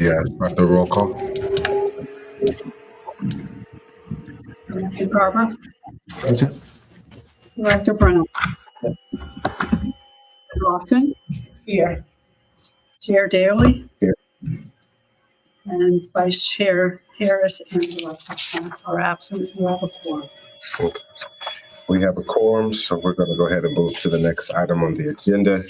Yes. Start the roll call. Director Garber, Present. Director Brown, Lofton, Here. Chair Daly, Here. and Vice Chair Harris and Director Pence are absent. We have a quorum. Okay. We have a quorum, so we're going to go ahead and move to the next item on the agenda.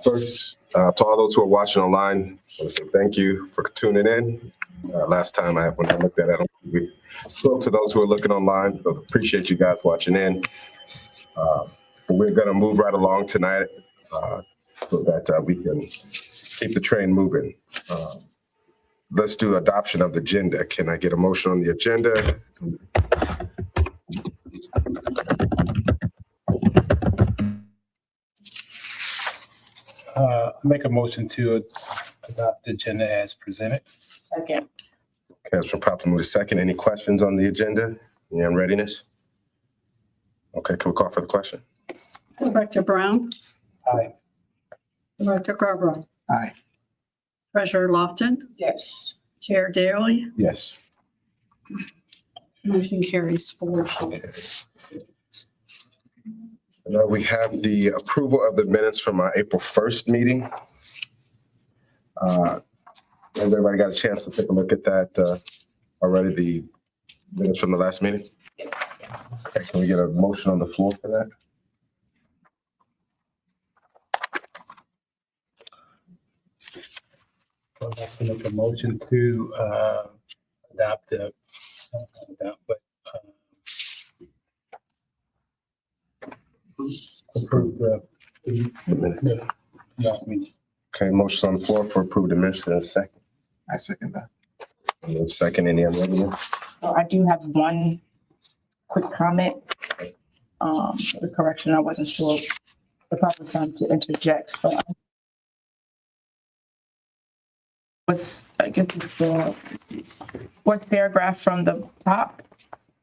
First, to all those who are watching online, I want to say thank you for tuning in. Last time when I looked at it, we spoke to those who are looking online, so appreciate you guys watching in. But we're going to move right along tonight so that we can keep the train moving. Let's do adoption of the agenda. Can I get a motion on the agenda? Make a motion to adopt the agenda as presented. Second. Okay, it's been properly moved to second. Any questions on the agenda? Any unreadiness? Okay, can we call for the question? Director Brown, Aye. Director Garber, Aye. Treasurer Lofton, Yes. Chair Daly, Yes. motion carries 4-0. Now we have the approval of the minutes from our April 1st meeting. Everybody got a chance to take a look at that already, the minutes from the last meeting? Okay, can we get a motion on the floor for that? I'd like to make a motion to adopt the approve the Minutes. last meeting. Okay, motion on the floor for approve the minutes in a second. I second that. Second, any unreadiness? So I do have one quick comment. For the correction, I wasn't sure the proper time to interject, but was, I guess it's the fourth paragraph from the top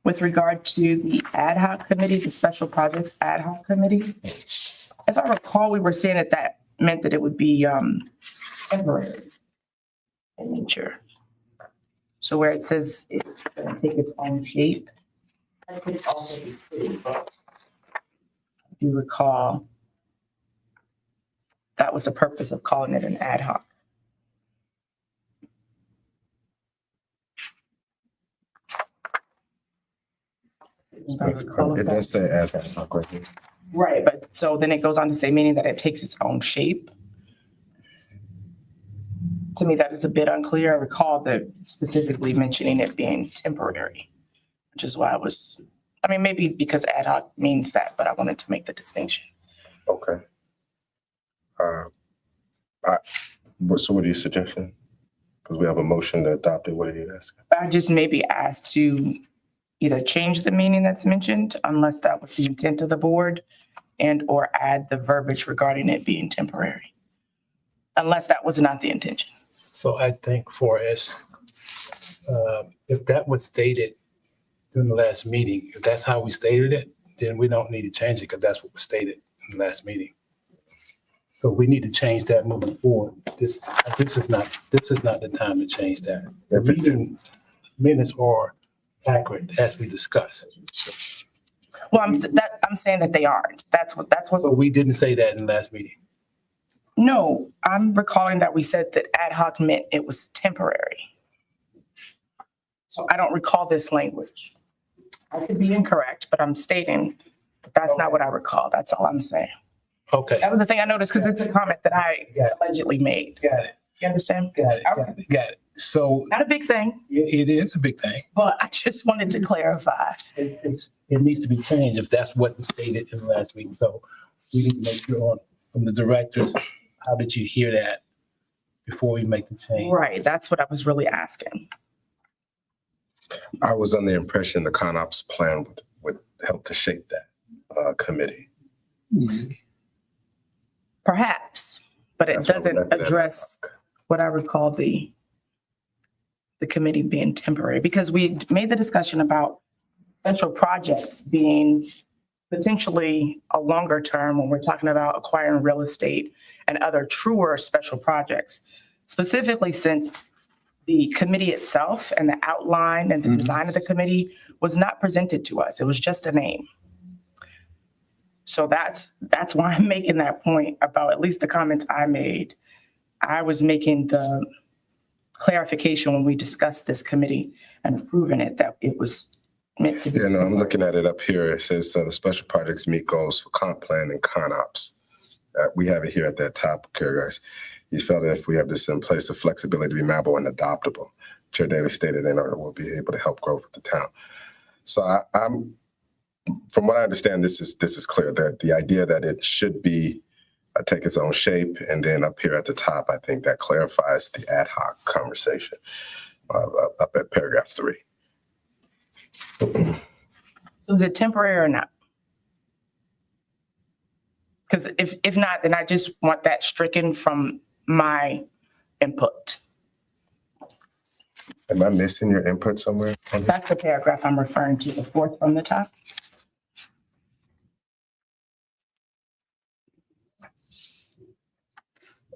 with regard to the ad hoc committee, the special projects ad hoc committee. If I recall, we were saying that meant that it would be temporary in nature. So where it says it's going to take its own shape, that could also be true, but if you recall, that was the purpose of calling it an ad hoc. It does say as ad hoc right here. Right, but so then it goes on to say, meaning that it takes its own shape. To me, that is a bit unclear. I recall that specifically mentioning it being temporary, which is why maybe because ad hoc means that, but I wanted to make the distinction. Okay. So what are you suggesting? Because we have a motion to adopt it. What are you asking? I just maybe asked to either change the meaning that's mentioned, unless that was the intent of the board, and or add the verbiage regarding it being temporary, unless that was not the intention. So I think for us, if that was stated during the last meeting, if that's how we stated it, then we don't need to change it because that's what was stated in the last meeting. So we need to change that moving forward. This is not the time to change that. The meeting minutes are accurate as we discussed. Well, I'm saying that they aren't. That's what. So we didn't say that in the last meeting. No, I'm recalling that we said that ad hoc meant it was temporary. So I don't recall this language. I could be incorrect, but I'm stating that's not what I recall. That's all I'm saying. Okay. That was the thing I noticed because it's a comment that I allegedly made. Got it. You understand? Got it. Okay. Got it. So Not a big thing, it is a big thing. but I just wanted to clarify. It needs to be changed if that's what was stated in the last meeting. So we need to make sure from the directors, how did you hear that before we make the change? Right, that's what I was really asking. I was under the impression the ConOps plan would help to shape that committee. Perhaps, but it That's why we doesn't left it at address what I recall the committee being temporary, because we made the discussion about special projects being potentially a longer term when we're talking about acquiring real estate and other truer special projects. specifically since the committee itself and the outline and the design of the committee was not presented to us. It was just a name. So that's why I'm making that point about at least the comments I made. I was making the clarification when we discussed this committee and approving it that it was meant to be. Yeah, no, I'm looking at it up here. It says the special projects meet goals for comp plan and con ops. We have it here at that top, okay, guys. He felt that if we have this in place, the flexibility to be malleable and adoptable. Chair Daly stated in order will be able to help grow the town. So I'm, from what I understand, this is clear that the idea that it should be take its own shape, and then up here at the top, I think that clarifies the ad hoc conversation up at paragraph 3. So is it temporary or not? Because if not, then I just want that stricken from my input. Am I missing your input somewhere? That's the paragraph I'm referring to, the 4th from the top.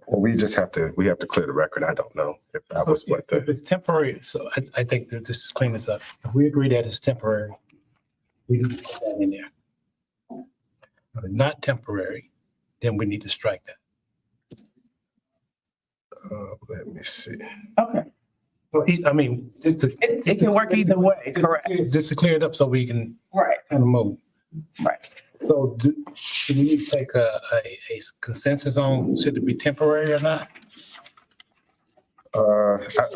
Well, we have to clear the record. I don't know if that was what If the, it's temporary, so I think that just to clean this up. If we agree that it's temporary, we need to put that in there. If it's not temporary, then we need to strike that. let me see. Okay. Well, I mean, just to. It can work either way, correct? Just to clear it up so we can Right, kind of move. right. So do we need to take a consensus on, should it be temporary or not?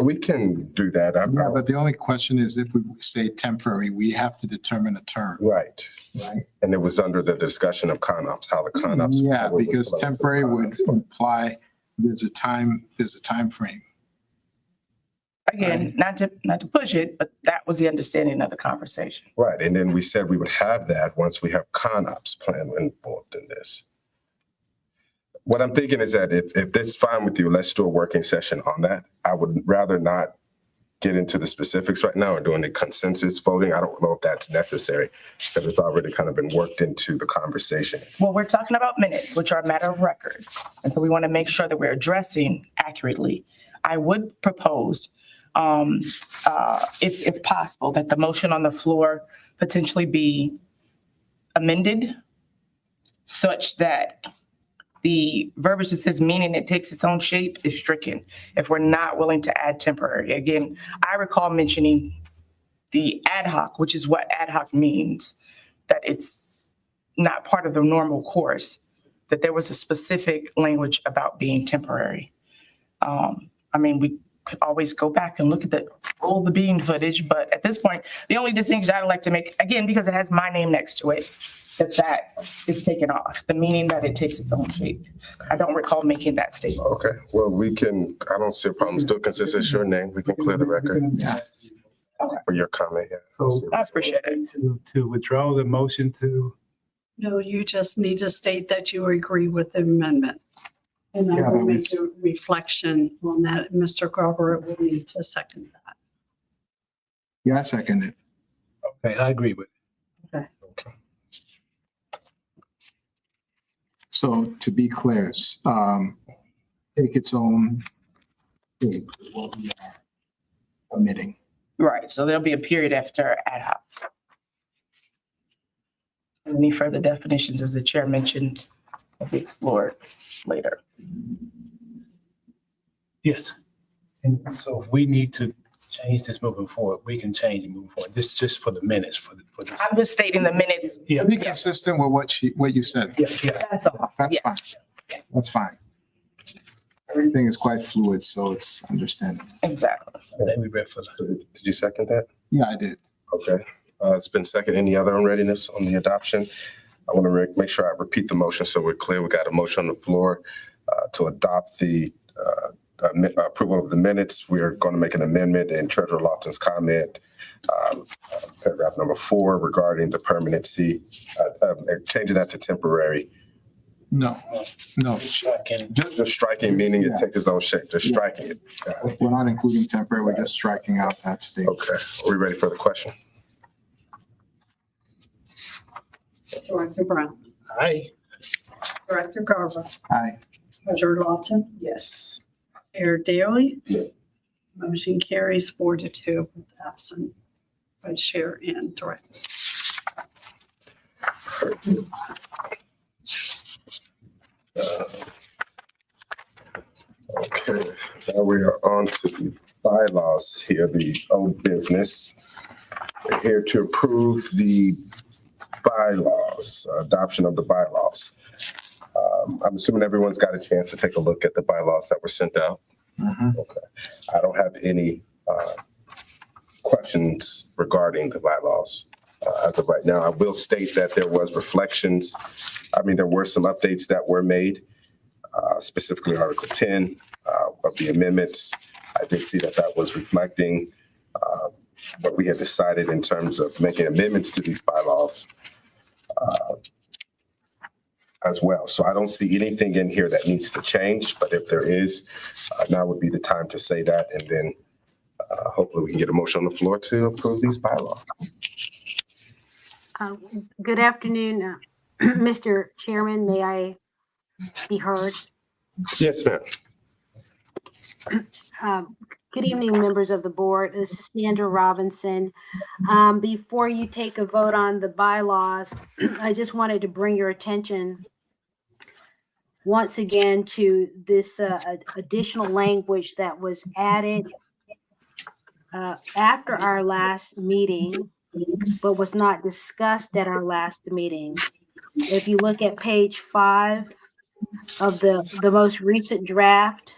We can do that. Yeah, but the only question is if we say temporary, we have to determine a term. Right. Right. And it was under the discussion of con-ops, how the con-ops. Yeah, because temporary would imply there's a time frame. Again, not to push it, but that was the understanding of the conversation. Right, and then we said we would have that once we have con-ops plan involved in this. What I'm thinking is that if that's fine with you, let's do a working session on that. I would rather not get into the specifics right now or doing the consensus voting. I don't know if that's necessary because it's already kind of been worked into the conversation. Well, we're talking about minutes, which are a matter of record. And so we want to make sure that we're addressing accurately. I would propose, if possible, that the motion on the floor potentially be amended such that the verbiage that says meaning it takes its own shape is stricken if we're not willing to add temporary. Again, I recall mentioning the ad hoc, which is what ad hoc means, that it's not part of the normal course, that there was a specific language about being temporary. I mean, we could always go back and look at the roll the bean footage, but at this point, the only distinction I'd like to make, again, because it has my name next to it, that is taken off, the meaning that it takes its own shape. I don't recall making that statement. Okay, well, I don't see a problem. Still consistent, it's your name. We can clear the record Yeah. for your comment. Yeah. So I appreciate it. to withdraw the motion to, No, you just need to state that you agree with the amendment. And I Yeah, will that make a reflection on that. Mr. Garber will need to second that. Yeah, I second it. okay, I agree with. So to be clear, take its own shape is what we are omitting. Right, so there'll be a period after ad hoc. Any further definitions, as the chair mentioned, will be explored later. Yes. And so if we need to change this moving forward, we can change it moving forward. This just for the minutes for this. I'm just stating the minutes. Yeah, To be consistent with what you said, yeah. That's all. That's Yes, that's fine. Everything is quite fluid, so it's understandable. exactly. That we read for the. Did you second that? Yeah, I did. Okay, it's been second. Any other unreadiness on the adoption? I want to make sure I repeat the motion so we're clear. We got a motion on the floor to adopt the approval of the minutes. We are going to make an amendment in Treasurer Lofton's comment, paragraph number 4 regarding the permanency, changing that to temporary. No. Just striking, meaning it takes its own shape, just striking it. We're not including temporary, we're just striking out that statement. Okay, are we ready for the question? Director Brown, Aye. Director Garber, Aye. Treasurer Lofton, Yes. Chair Daly. Motion carries 4-2 with absent Vice Chair and Director. Okay, now we are on to the bylaws here, the old business. We're here to approve the bylaws, adoption of the bylaws. I'm assuming everyone's got a chance to take a look at the bylaws that were sent out. Okay. I don't have any questions regarding the bylaws as of right now. I will state that there was reflections. There were some updates that were made, specifically Article 10 of the amendments. I did see that that was reflecting what we had decided in terms of making amendments to these bylaws as well. So I don't see anything in here that needs to change, but if there is, now would be the time to say that, and then hopefully we can get a motion on the floor to approve these bylaws. Good afternoon, Mr. Chairman. May I be heard? Yes, ma'am. Good evening, members of the board. This is Sandra Robinson. Before you take a vote on the bylaws, I just wanted to bring your attention once again to this additional language that was added after our last meeting, but was not discussed at our last meeting. If you look at page 5 of the most recent draft,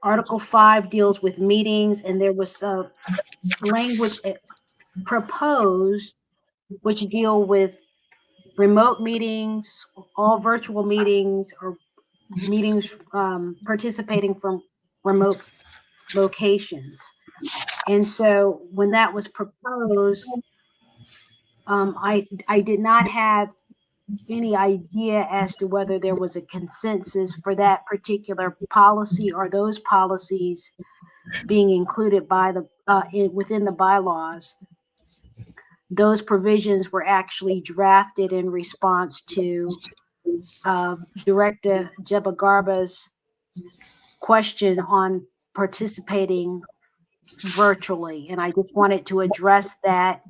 Article 5 deals with meetings, and there was language proposed which deal with remote meetings, all virtual meetings, or meetings participating from remote locations. And so when that was proposed, I did not have any idea as to whether there was a consensus for that particular policy or those policies being included by the within the bylaws. Those provisions were actually drafted in response to Director Jebagarba's question on participating virtually. And I just wanted to address that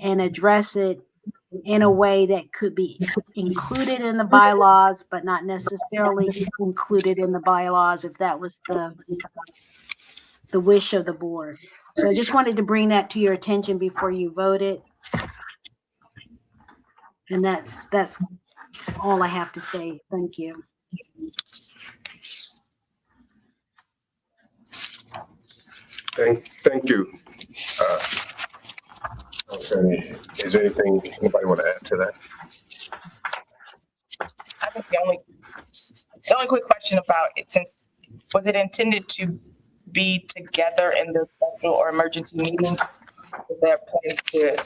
and address it in a way that could be included in the bylaws, but not necessarily included in the bylaws if that was the wish of the board. So I just wanted to bring that to your attention before you voted. And that's all I have to say. Thank you. Thank you. Okay. Is there anything anybody want to add to that? I think the only quick question about it, since was it intended to be together in the special or emergency meetings? Is there plans to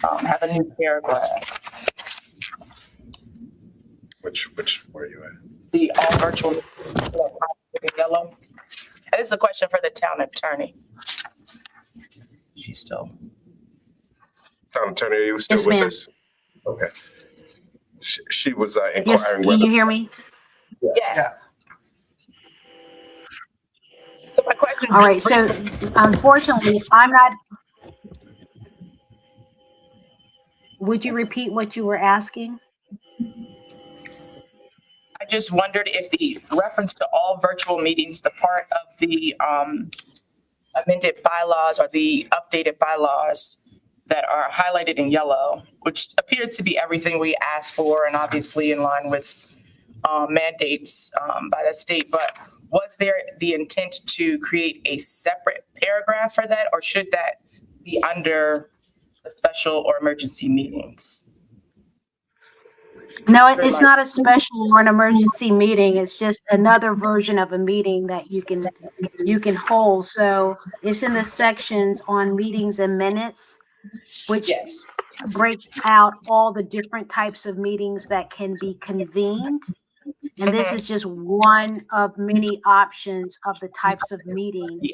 have a new paragraph? Which where are you at? The all virtual yellow. That is a question for the town attorney. She's still. Town attorney, are you still Yes, with ma'am. us? Okay. She was Yes, inquiring can whether. you hear me? Yes. So my question. All right, so unfortunately, I'm not. Would you repeat what you were asking? I just wondered if the reference to all virtual meetings, the part of the amended bylaws or the updated bylaws that are highlighted in yellow, which appears to be everything we asked for and obviously in line with mandates by the state, but was there the intent to create a separate paragraph for that, or should that be under the special or emergency meetings? No, it's not a special or an emergency meeting. It's just another version of a meeting that you can hold. So it's in the sections on meetings and minutes, which Yes. breaks out all the different types of meetings that can be convened. And this is just one of many options of the types of meetings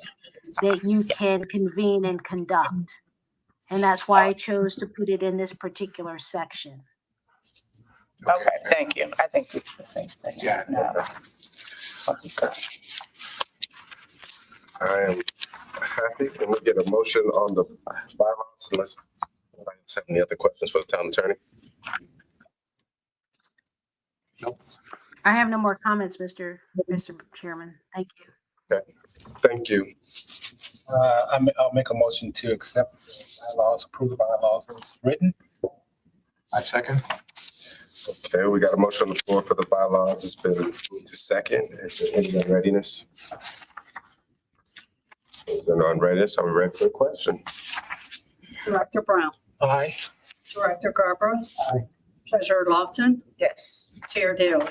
that you can convene and conduct. And that's why I chose to put it in this particular section. Okay, thank you. I think it's the same thing. Yeah. No. I am happy. Can we get a motion on the bylaws unless anybody else have any other questions for the town attorney? I have no more comments, Mr. Chairman. Thank you. Thank you. I'll make a motion to accept bylaws, approve the bylaws as written. I second. Okay, we got a motion on the floor for the bylaws. It's been moved to second. Is there any unreadiness? Is there no unreadiness? Are we ready for the question? Director Brown, Aye. Director Garber. Aye. Treasurer Lofton, Yes. Chair Daly.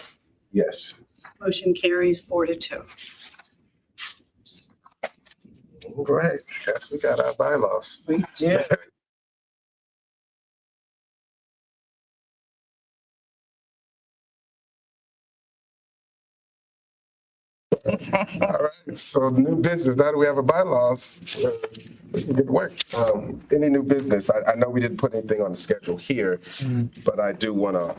Yes. Motion carries 4-2. All right, we got our bylaws. We do. All right, so new business. Now that we have a bylaws, we can get to work. Any new business? I know we didn't put anything on the schedule here, but I do wanna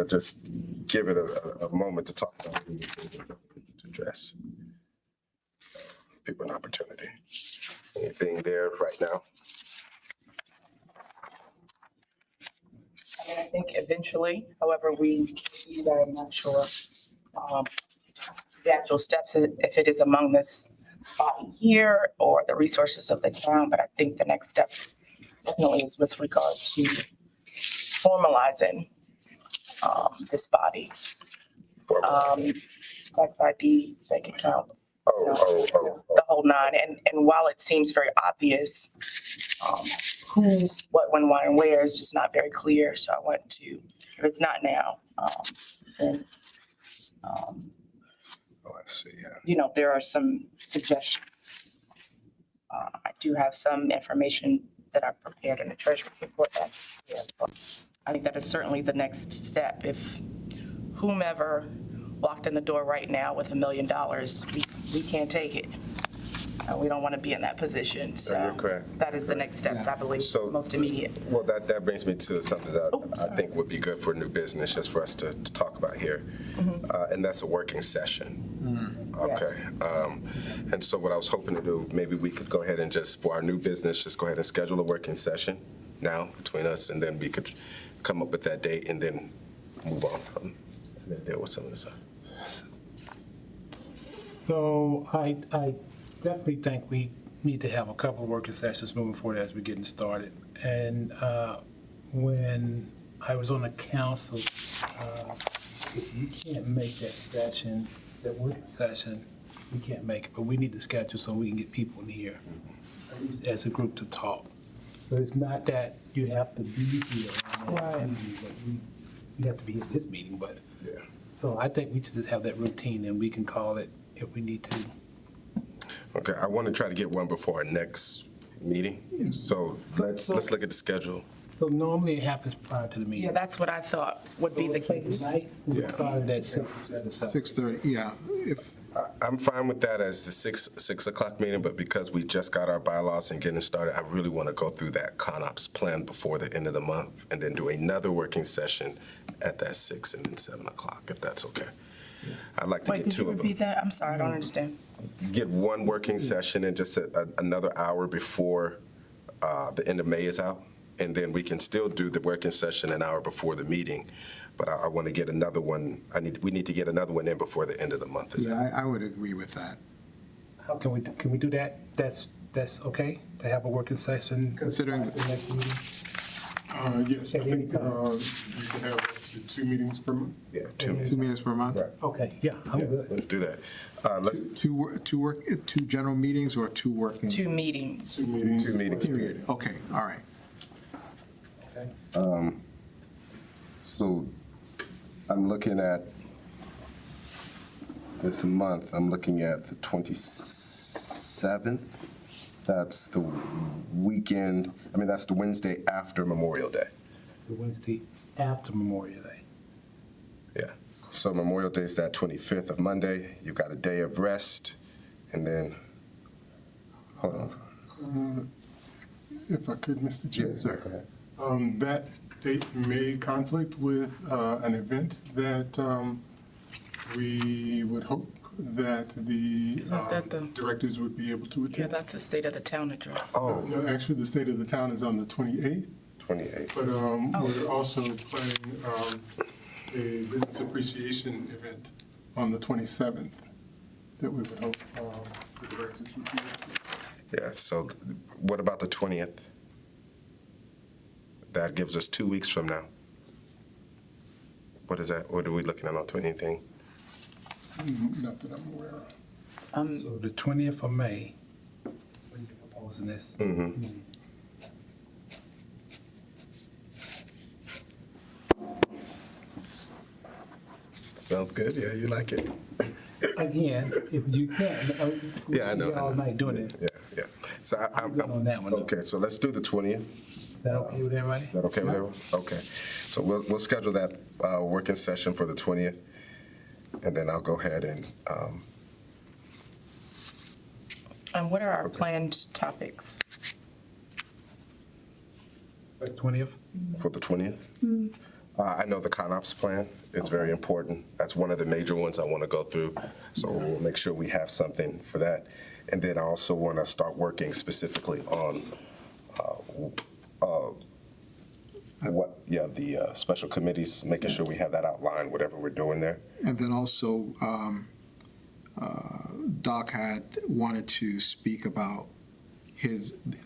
just give it a moment to talk about any new business to address. People an opportunity. Anything there right now? I mean, I think eventually, however we see that, I'm not sure. The actual steps, if it is among this body here or the resources of the town, but I think the next step definitely is with regard to formalizing this body. Tax ID, bank account, the whole nine. And while it seems very obvious, who, what, when, why, and where is just not very clear. So I want to, if it's not now, then, Oh, I see, yeah. you know, there are some suggestions. I do have some information that I've prepared in the treasury report that, yeah, but I think that is certainly the next step. If whomever walked in the door right now with $1 million, we can't take it. We don't want to be in that position. You're So correct. that is the next steps, I believe, So- most immediate. Well, that brings me to something that I sorry. think would be good for new business, just for us to talk about here. And that's a working session. Okay. And so what I was hoping to do, maybe we could go ahead and just, for our new business, just go ahead and schedule a working session now between us, and then we could come up with that date and then move on from, and then deal with some of this stuff. So I definitely think we need to have a couple of working sessions moving forward as we're getting started. And when I was on the council, if you can't make that session, that working session, we can't make it, but we need to schedule so we can get people in here, at least as a group to talk. So it's not that you have to be here on that meeting, but you have to be at this meeting, but. Yeah. So I think we should just have that routine and we can call it if we need to. Okay, I want to try to get one before our next meeting. So let's look at the schedule. So normally it happens prior to the meeting. Yeah, that's what I thought would be the case. Tonight, we Yeah. started at 6 instead of 7. 6:30, yeah. If, I'm fine with that as the six o'clock meeting, but because we just got our bylaws and getting started, I really want to go through that ConOps plan before the end of the month and then do another working session at that 6 and then 7 o'clock, if that's okay. I'd like to Wait, get could you two of them. repeat that? I'm sorry, I don't understand. Get one working session and just another hour before the end of May is out. And then we can still do the working session an hour before the meeting. But I want to get another one, we need to get another one in before the end of the month is out. yeah, I would agree with that. How can we do that? That's okay to have a working session? Considering- The next meeting? Yes, I think you can have up to 2 meetings per month. Yeah, 2 minutes. 2 minutes per month? Right. Okay, yeah, I'm good. Let's do that. Let's, Two general meetings or two working? 2 meetings. 2 meetings. 2 meetings. Period, okay, all right. Okay. So I'm looking at this month, I'm looking at the 27th. That's the weekend, that's the Wednesday after Memorial Day. The Wednesday after Memorial Day. Yeah. So Memorial Day is that 25th of Monday. You've got a day of rest, and then, hold on. If I could, Mr. Chair. Yes, sir. Go ahead. That date may conflict with an event that we would hope that the Isn't that the- directors would be able to Yeah, attend. that's the state of the town address. Oh, No, actually, the state of the town is on the 28th, 28. but we're also planning a business appreciation event on the 27th that we would hope the directors would be able to. Yeah, so what about the 20th? That gives us 2 weeks from now. What is that? What are we looking at on 20th? Anything? Not that I'm aware of. So the 20th of May, when you're proposing this. Sounds good. Yeah, you like it. Again, if you can. Yeah, I know. We're all night doing it. Yeah, yeah. So I'm good on that one, though. Okay, so let's do the 20th. Is that okay with everybody? Is that okay with everyone? Okay. So we'll schedule that working session for the 20th, and then I'll go ahead and And what are our planned topics? For the 20th? for the 20th. I know the ConOps plan is very important. That's one of the major ones I want to go through. So we'll make sure we have something for that. And then I also want to start working specifically on the special committees, making sure we have that outlined, whatever we're doing there. And then also, Doc had wanted to speak about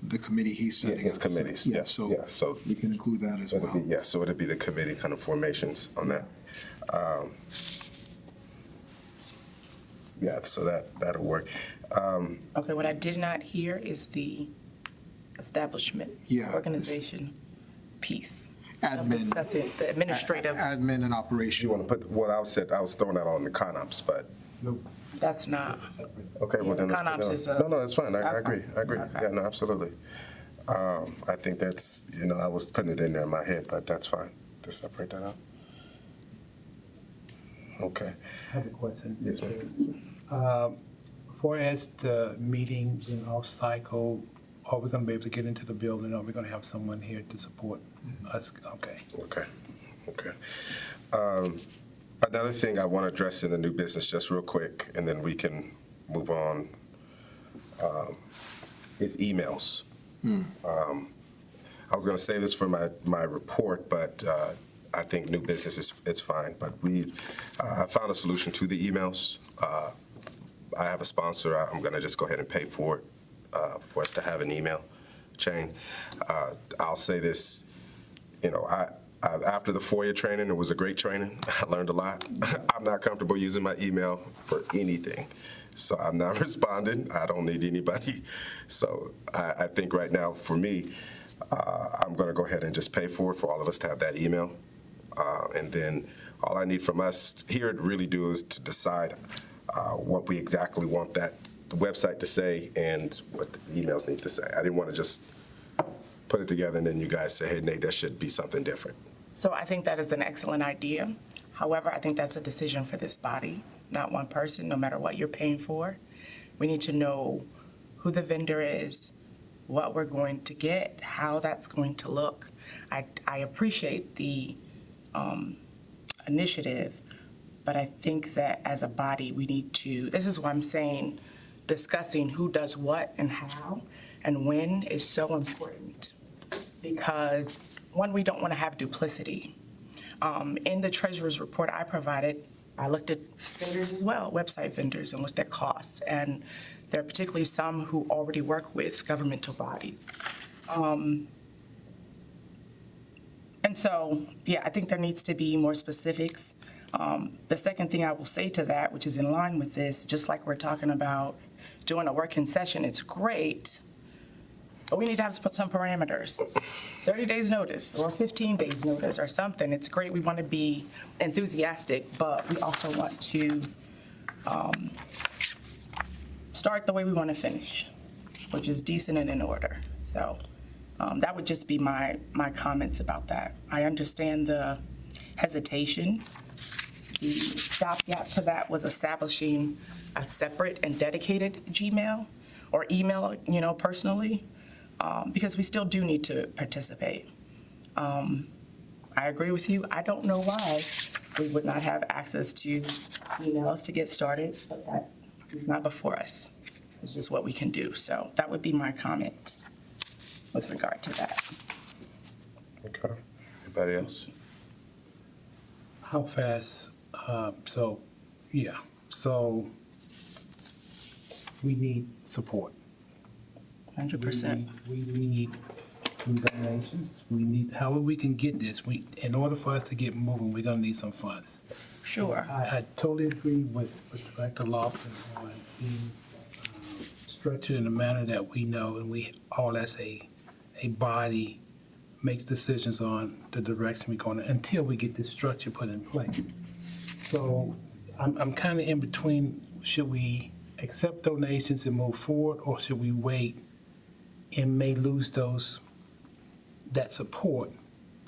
the committee he's setting up. His committees, Yeah, yeah, so yeah, so- we can include that as So it'd well. be, yeah, so it'd be the committee kind of formations on that. Yeah, so that'll work. Okay, what I did not hear is the establishment, Yeah. organization piece. I'm Admin, discussing the administrative, admin and You operation. want to put, well, I was throwing that on the ConOps, but, Nope. that's not, okay, well then. let's put it ConOps on. is a- No, that's fine, I Okay. agree. Okay. Yeah, no, absolutely. I think that's, I was putting it in there in my head, but that's fine, to separate that out. Okay, I have a question. Yes, ma'am. For as the meeting in off cycle, are we gonna be able to get into the building? Are we gonna have someone here to support us? Okay. okay. Another thing I want to address in the new business, just real quick, and then we can move on, is emails. I was going to say this for my report, but I think new business it's fine. But I found a solution to the emails. I have a sponsor. I'm going to just go ahead and pay for it, for us to have an email chain. I'll say this, after the FOIA training, it was a great training. I learned a lot. I'm not comfortable using my email for anything. So I'm not responding. I don't need anybody. So I think right now, for me, I'm going to go ahead and just pay for it for all of us to have that email. And then all I need from us here to really do is to decide what we exactly want the website to say and what the emails need to say. I didn't want to just put it together and then you guys say, hey, Nate, that should be something different. so I think that is an excellent idea. However, I think that's a decision for this body, not one person, no matter what you're paying for. We need to know who the vendor is, what we're going to get, how that's going to look. I appreciate the initiative, but I think that as a body, we need to, this is why I'm saying discussing who does what and how and when is so important. Because, one, we don't want to have duplicity. In the treasurer's report I provided, I looked at vendors as well, website vendors, and looked at costs. And there are particularly some who already work with governmental bodies. And so, yeah, I think there needs to be more specifics. The second thing I will say to that, which is in line with this, just like we're talking about doing a working session, it's great, but we need to have some parameters. 30 days notice or 15 days notice or something. It's great. We want to be enthusiastic, but we also want to start the way we want to finish, which is decent and in order. So that would just be my comments about that. I understand the hesitation. The stopgap to that was establishing a separate and dedicated Gmail or email, personally. Because we still do need to participate. I agree with you. I don't know why we would not have access to emails to get started, but that is not before us. It's just what we can do. So that would be my comment with regard to that. Okay. Anybody else? How fast, so we need support. 100%. We need some donations. We need, however we can get this, in order for us to get moving, we're gonna need some funds. Sure. I totally agree with Director Lofton on being structured in a manner that we know and we all as a body makes decisions on the direction we're going until we get this structure put in place. So I'm kind of in between, should we accept donations and move forward, or should we wait and may lose that support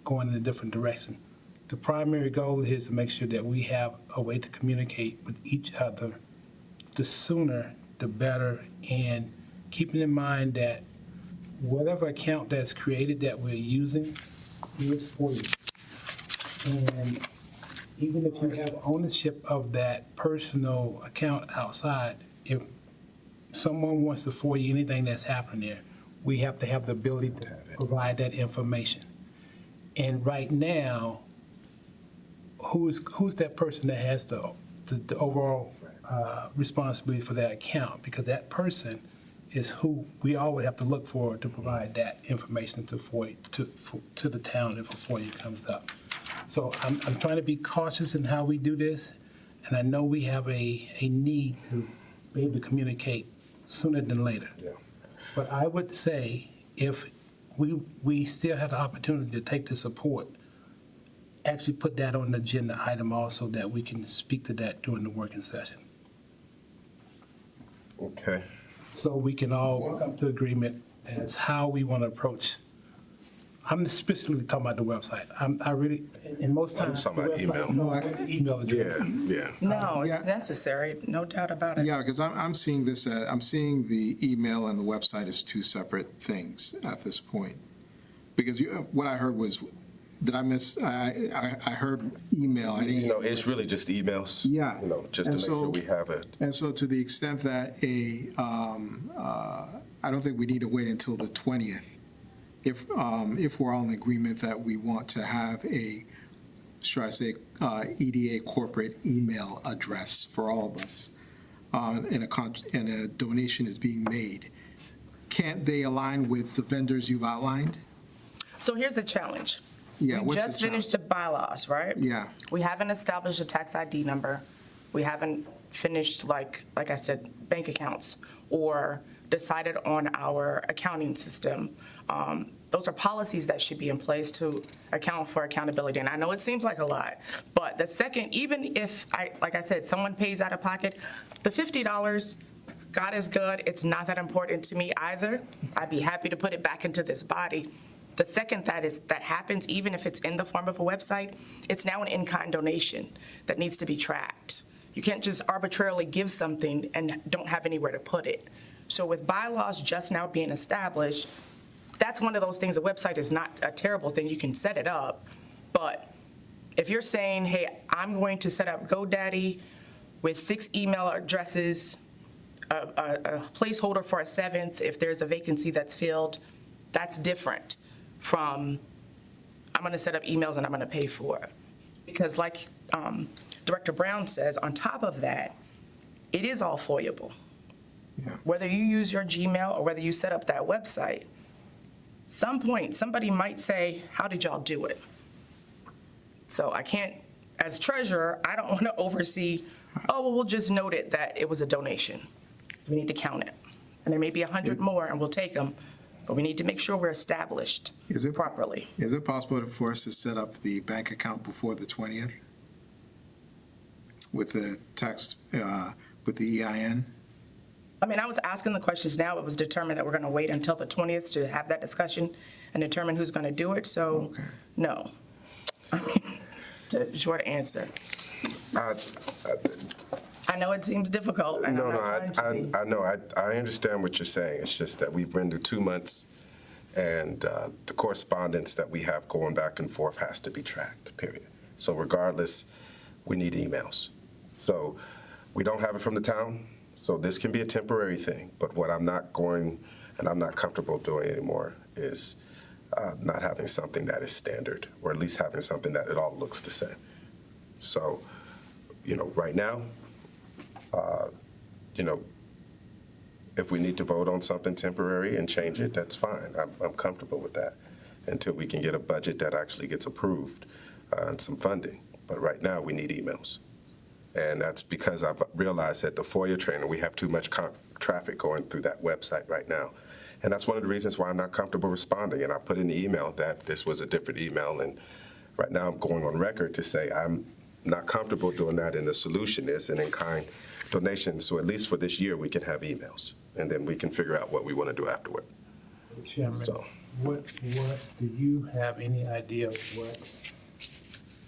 going in a different direction? The primary goal is to make sure that we have a way to communicate with each other. The sooner, the better, and keeping in mind that whatever account that's created that we're using is for you. And even if you have ownership of that personal account outside, if someone wants to forward you anything that's happening there, we have to have the ability to provide that information. And right now, who's that person that has the overall responsibility for that account? Because that person is who we always have to look for to provide that information to the town if a FOIA comes up. So I'm trying to be cautious in how we do this, and I know we have a need to be able to communicate sooner than later. Yeah. But I would say if we still have the opportunity to take the support, actually put that on the agenda item also, that we can speak to that during the working session. Okay. So we can all come to agreement as how we want to approach. I'm specifically talking about the website. I really, and most times. I'm talking about the website, email address. Yeah. No, it's Yeah. necessary, no doubt about it. Yeah, because I'm seeing this, I'm seeing the email and the website as two separate things at this point. Because what I heard was, did I miss, I heard email. I didn't. No, it's really just emails. Yeah. Just to And make sure so- we have it. And so to the extent that I don't think we need to wait until the 20th. If we're all in agreement that we want to have should I say, EDA corporate email address for all of us, and a donation is being made, can't they align with the vendors you've outlined? So here's the challenge. Yeah, We what's the just finished the bylaws, right? Yeah. We haven't established a tax ID number. We haven't finished, like I said, bank accounts or decided on our accounting system. Those are policies that should be in place to account for accountability. And I know it seems like a lot, but the second, even if like I said, someone pays out of pocket, the $50, God is good. It's not that important to me either. I'd be happy to put it back into this body. The second that happens, even if it's in the form of a website, it's now an in-kind donation that needs to be tracked. You can't just arbitrarily give something and don't have anywhere to put it. So with bylaws just now being established, that's one of those things. A website is not a terrible thing. You can set it up. But if you're saying, hey, I'm going to set up GoDaddy with 6 email addresses, a placeholder for a 7th if there's a vacancy that's filled, that's different from I'm going to set up emails and I'm going to pay for it. Because like Director Brown says, on top of that, it is all FOIAble. Yeah. Whether you use your Gmail or whether you set up that website, some point somebody might say, how did y'all do it? So I can't, as treasurer, I don't want to oversee, oh, well, we'll just note it that it was a donation. So we need to count it. And there may be 100 more and we'll take them, but we need to make sure we're established properly. Is it possible for us to set up the bank account before the 20th? With the tax, with the EIN? I mean, I was asking the questions now. It was determined that we're going to wait until the 20th to have that discussion and determine who's going to do it. So, Okay. no. I mean, the short answer. I know it seems difficult. And I'm not trying to be. I know. I understand what you're saying. It's just that we've been through 2 months, and the correspondence that we have going back and forth has to be tracked, period. So regardless, we need emails. So we don't have it from the town, so this can be a temporary thing. But what I'm not going, and I'm not comfortable doing anymore, is not having something that is standard, or at least having something that it all looks the same. So, right now, if we need to vote on something temporary and change it, that's fine. I'm comfortable with that until we can get a budget that actually gets approved and some funding. But right now, we need emails. And that's because I've realized that the FOIA training, we have too much traffic going through that website right now. And that's one of the reasons why I'm not comfortable responding. And I put in the email that this was a different email. And right now I'm going on record to say I'm not comfortable doing that. And the solution is an in-kind donation. So at least for this year, we can have emails. And then we can figure out what we want to do afterward. So, Chairman, So. what do you have any idea of what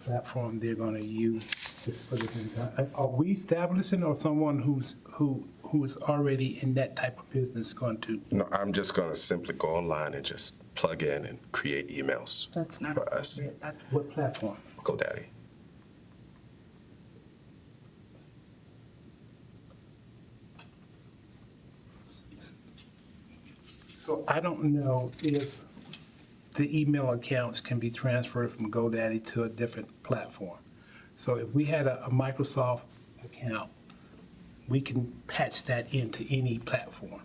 platform they're going to use just for this? Are we establishing, or someone who is already in that type of business going to? No, I'm just going to simply go online and just plug in and create emails That's not for us. appropriate. That's What platform? GoDaddy. So I don't know if the email accounts can be transferred from GoDaddy to a different platform. So if we had a Microsoft account, we can patch that into any platform.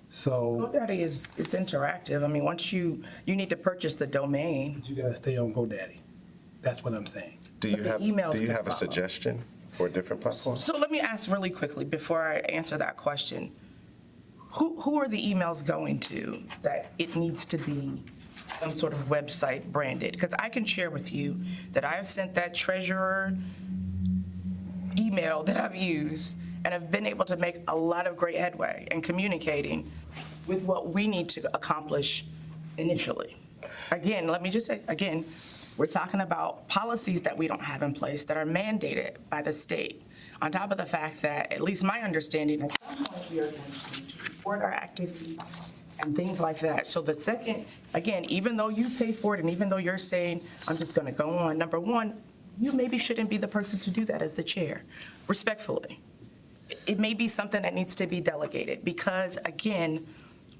So GoDaddy it's interactive. I mean, once you need to purchase the domain. you gotta stay on GoDaddy. That's what I'm saying. Do you But the have emails Do you can have a follow. suggestion for different platforms? So let me ask really quickly before I answer that question. Who are the emails going to that it needs to be some sort of website branded? Because I can share with you that I have sent that treasurer email that I've used and have been able to make a lot of great headway in communicating with what we need to accomplish initially. Again, let me just say, again, we're talking about policies that we don't have in place that are mandated by the state. On top of the fact that, at least my understanding, at some point we are going to report our activities and things like that. So the second, again, even though you pay for it and even though you're saying, I'm just going to go on, number one, you maybe shouldn't be the person to do that as the chair, respectfully. It may be something that needs to be delegated because, again,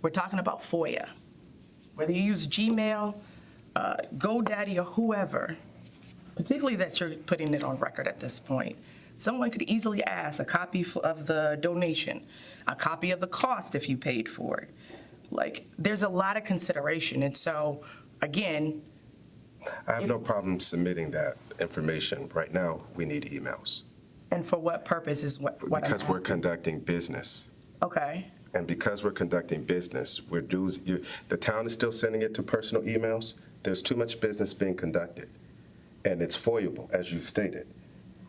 we're talking about FOIA. Whether you use Gmail, GoDaddy, or whoever, particularly that you're putting it on record at this point, someone could easily ask a copy of the donation, a copy of the cost if you paid for it. Like, there's a lot of consideration. And so, again, I have no problem submitting that information. Right now, we need emails. and for what purpose is what I'm Because we're asking. conducting business. Okay. And because we're conducting business, the town is still sending it to personal emails. There's too much business being conducted. And it's FOIAble, as you've stated.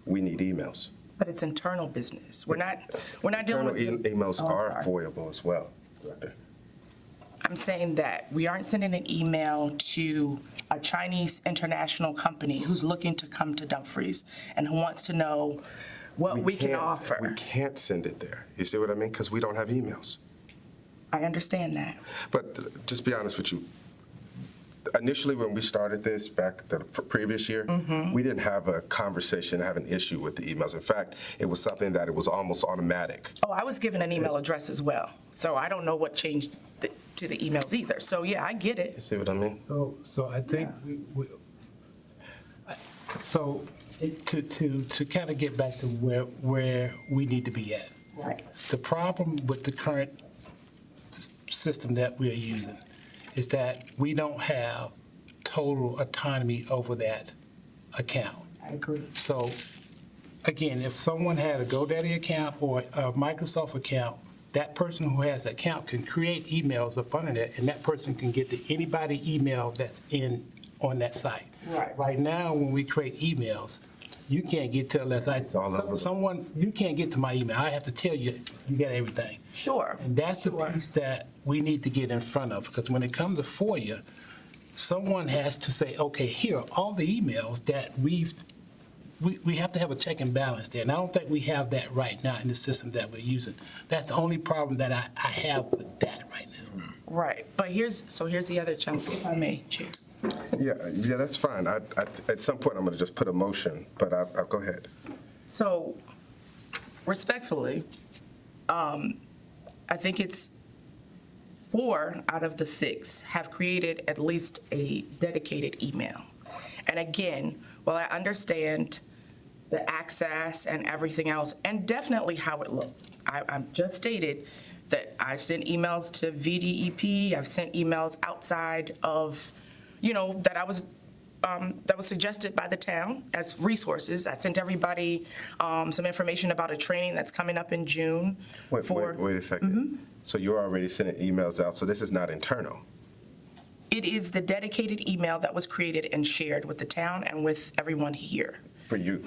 We need emails. But it's internal business. We're not dealing Internal with. emails Oh, I'm are sorry. FOIAble as well, Director. I'm saying that we aren't sending an email to a Chinese international company who's looking to come to Dumfries and who wants to know what we can We offer. can't send it there. You see what I mean? Because we don't have emails. I understand that. But just be honest with you. Initially, when we started this back the previous year, we didn't have a conversation, have an issue with the emails. In fact, it was something that it was almost automatic. Oh, I was given an email address as well, so I don't know what changed to the emails either. So yeah, I get You it. see what I mean? So I think to kind of get back to where we need to be at. Right. The problem with the current system that we're using is that we don't have total autonomy over that account. I agree. So, again, if someone had a GoDaddy account or a Microsoft account, that person who has the account can create emails up under that, and that person can get to anybody email that's on that site. Right. Right now, when we create emails, you can't get to unless all over the- you can't get to my email. I have to tell you, you got everything. Sure. And that's the Sure. piece that we need to get in front of, because when it comes to FOIA, someone has to say, okay, here are all the emails that we have to have a check and balance there. And I don't think we have that right now in the system that we're using. That's the only problem that I have with that right now. Right. But here's the other chunk, if I may, Chair. Yeah, that's fine. At some point, I'm going to just put a motion, but I'll go ahead. So respectfully, I think it's 4 out of the 6 have created at least a dedicated email. And again, while I understand the access and everything else, and definitely how it looks, I've just stated that I sent emails to VDEP, I've sent emails outside of, that was suggested by the town as resources. I sent everybody some information about a training that's coming up in June. Wait a second. So you're already sending emails out, so this is not internal? It is the dedicated email that was created and shared with the town and with everyone here. For you?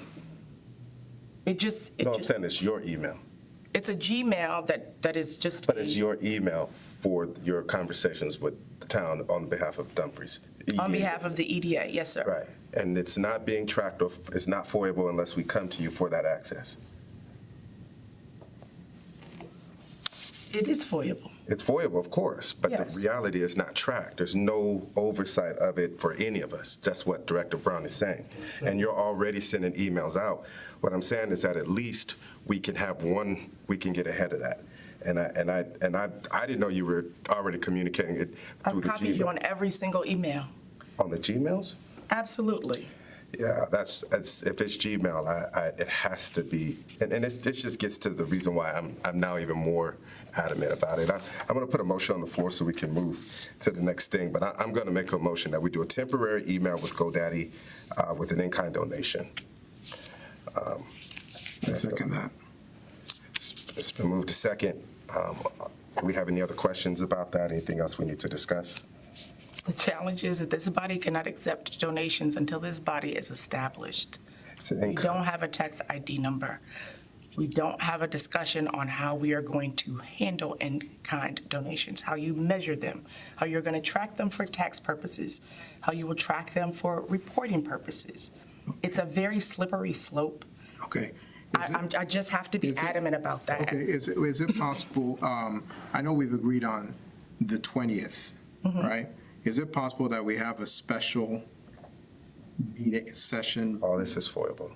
I'm saying it's your email. It's a Gmail that is just. But it's your email for your conversations with the town on behalf of Dumfries. On behalf of the EDA, yes, sir. Right. And it's not being tracked, or it's not foiable unless we come to you for that access. It is foiable. It's foiable, of course, but Yes. the reality is not tracked. There's no oversight of it for any of us. That's what Director Brown is saying. And you're already sending emails out. What I'm saying is that at least we can have one, we can get ahead of that. And I didn't know you were already communicating it through I've the copied you Gmail. on every single email. On the Gmails? Absolutely. Yeah, that's if it's Gmail, it has to be, and this just gets to the reason why I'm now even more adamant about it. I'm going to put a motion on the floor so we can move to the next thing, but I'm going to make a motion that we do a temporary email with GoDaddy with an in-kind donation. I second that. It's been moved to second. Do we have any other questions about that? Anything else we need to discuss? The challenge is that this body cannot accept donations until this body is established. It's an We in-kind. don't have a tax ID number. We don't have a discussion on how we are going to handle in-kind donations, how you measure them, how you're going to track them for tax purposes, how you will track them for reporting purposes. It's a very slippery slope. Okay. I just have to be adamant about that. Okay, is it possible, I know we've agreed on the 20th, right? Is it possible that we have a special meeting session? All this is foible.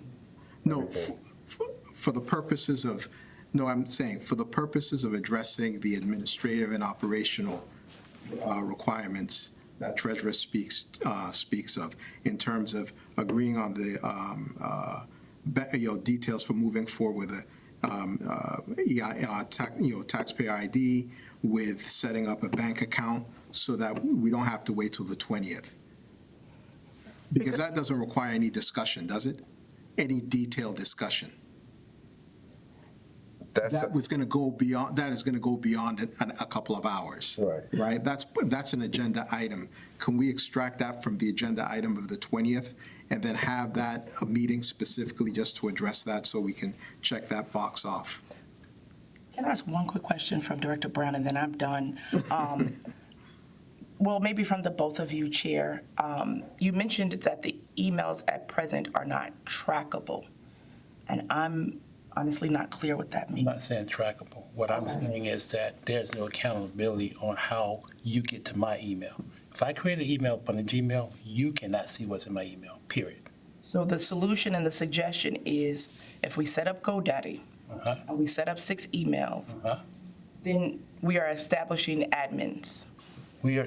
No, for the purposes of, no, I'm saying for the purposes of addressing the administrative and operational requirements that Treasurer speaks of in terms of agreeing on the details for moving forward with a taxpayer ID, with setting up a bank account so that we don't have to wait till the 20th. Because that doesn't require any discussion, does it? Any detailed discussion? That is going to go beyond a couple of hours. Right. Right? That's an agenda item. Can we extract that from the agenda item of the 20th and then have that a meeting specifically just to address that so we can check that box off? Can I ask one quick question from Director Brown, and then I'm done? Well, maybe from the both of you, Chair. You mentioned that the emails at present are not trackable, and I'm honestly not clear what that I'm means. not saying trackable. What I'm saying is that there's no accountability on how you get to my email. If I create an email on the Gmail, you cannot see what's in my email, period. So the solution and the suggestion is if we set up GoDaddy, and we set up 6 emails, then we are establishing admins. There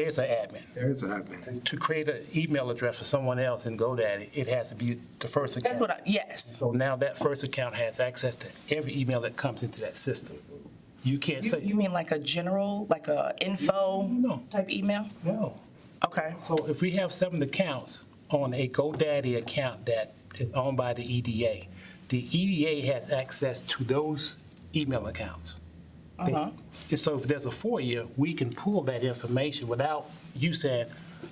is an admin. There is an admin. To create an email address for someone else in GoDaddy, it has to be the first account. That's what yes. So now that first account has access to every email that comes into that system. You can't say. You mean like a general, like a info No. type email? No. Okay. So if we have 7 accounts on a GoDaddy account that is owned by the EDA has access to those email accounts. And so if there's a FOIA, we can pull that information without you saying,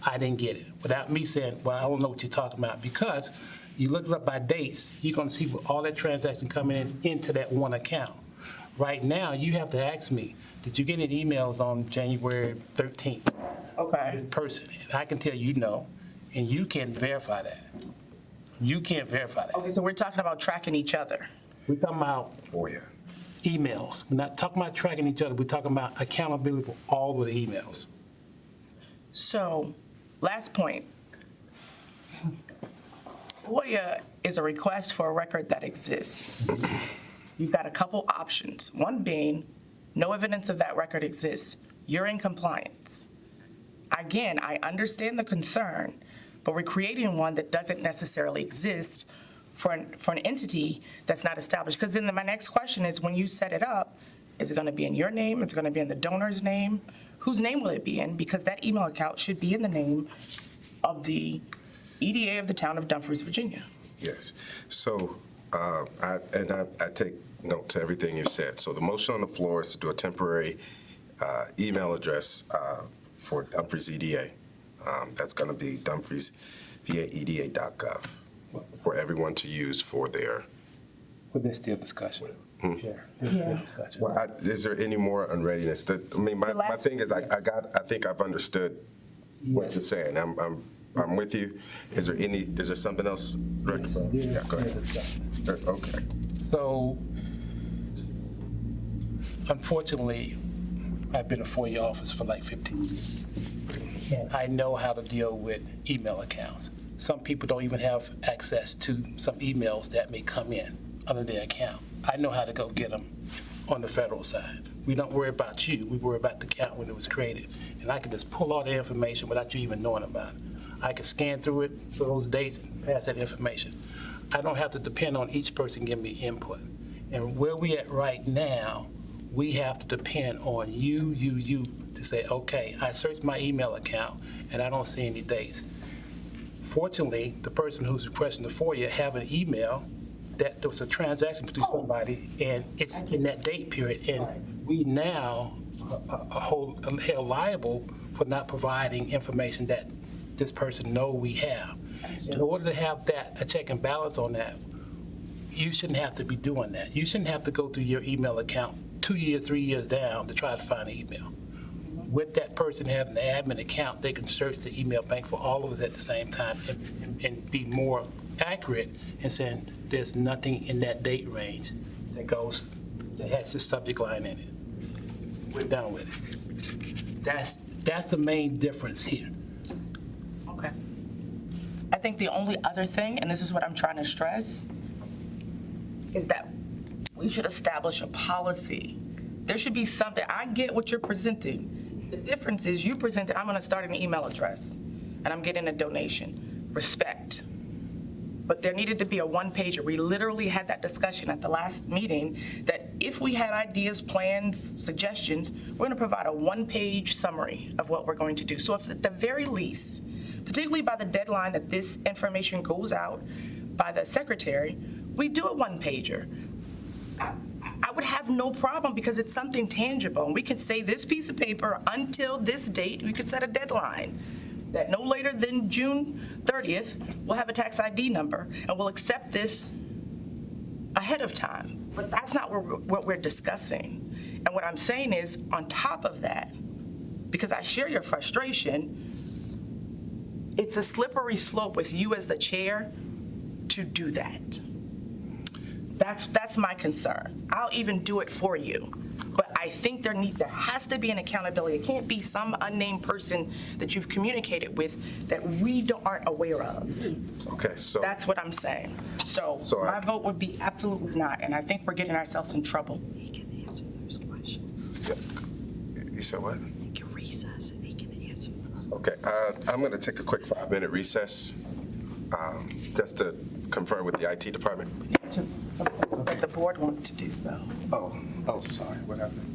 I didn't get it, without me saying, well, I don't know what you're talking about, because you look it up by dates, you're going to see all that transaction coming in into that one account. Right now, you have to ask me, did you get any emails on January 13th? Okay. This person, and I can tell you no, and you can't verify that. You can't verify that. Okay, so we're talking about tracking each other. We're talking about FOIA. emails. We're not talking about tracking each other. We're talking about accountability for all of the emails. So Last point. FOIA is a request for a record that exists. You've got a couple options. One being, no evidence of that record exists. You're in compliance. Again, I understand the concern, but we're creating one that doesn't necessarily exist for an entity that's not established. Because then my next question is, when you set it up, is it going to be in your name? It's going to be in the donor's name? Whose name will it be in? Because that email account should be in the name of the EDA of the town of Dumfries, Virginia. Yes. So, I take note to everything you said. So the motion on the floor is to do a temporary email address for Dumfries EDA. That's going to be Dumfries via eda.gov for everyone to use for their. Well, there's still discussion. Chair, there's still discussion. Well, is there any more unreadiness? My thing is, I think I've understood what you're saying. I'm with you. Is there something else? Yeah, go ahead. Okay. So, unfortunately, I've been a FOIA officer for like 15 years. And I know how to deal with email accounts. Some people don't even have access to some emails that may come in under their account. I know how to go get them on the federal side. We don't worry about you, we worry about the account when it was created. And I can just pull all the information without you even knowing about it. I can scan through it for those dates and pass that information. I don't have to depend on each person giving me input. And where we at right now, we have to depend on you to say, okay, I searched my email account and I don't see any dates. Fortunately, the person who's requesting the FOIA have an email that there was a transaction between somebody and it's in that date period. And we now are held liable for not providing information that this person know we have. In order to have that, a check and balance on that, you shouldn't have to be doing that. You shouldn't have to go through your email account 2 years, 3 years down to try to find an email. With that person having the admin account, they can search the email bank for all of us at the same time and be more accurate in saying there's nothing in that date range that has the subject line in it. We're done with it. That's the main difference here. Okay. I think the only other thing, and this is what I'm trying to stress, is that we should establish a policy. There should be something. I get what you're presenting. The difference is you presented, I'm going to start an email address and I'm getting a donation. Respect. But there needed to be a one-pager. We literally had that discussion at the last meeting that if we had ideas, plans, suggestions, we're going to provide a one-page summary of what we're going to do. So if at the very least, particularly by the deadline that this information goes out by the secretary, we do a one-pager. I would have no problem because it's something tangible. And we can say this piece of paper until this date, we could set a deadline that no later than June 30th, we'll have a tax ID number and we'll accept this ahead of time. But that's not what we're discussing. And what I'm saying is, on top of that, because I share your frustration, it's a slippery slope with you as the chair to do that. That's my concern. I'll even do it for you. But I think there has to be an accountability. It can't be some unnamed person that you've communicated with that we aren't aware of. Okay, so. That's what I'm saying. So my vote would be absolutely not, and I think we're getting ourselves in trouble. He can answer those questions. Yeah. You said what? He can recess and he can answer them. Okay, I'm going to take a quick 5-minute recess just to confer with the IT department. But the board wants to do so. Oh, sorry, what happened?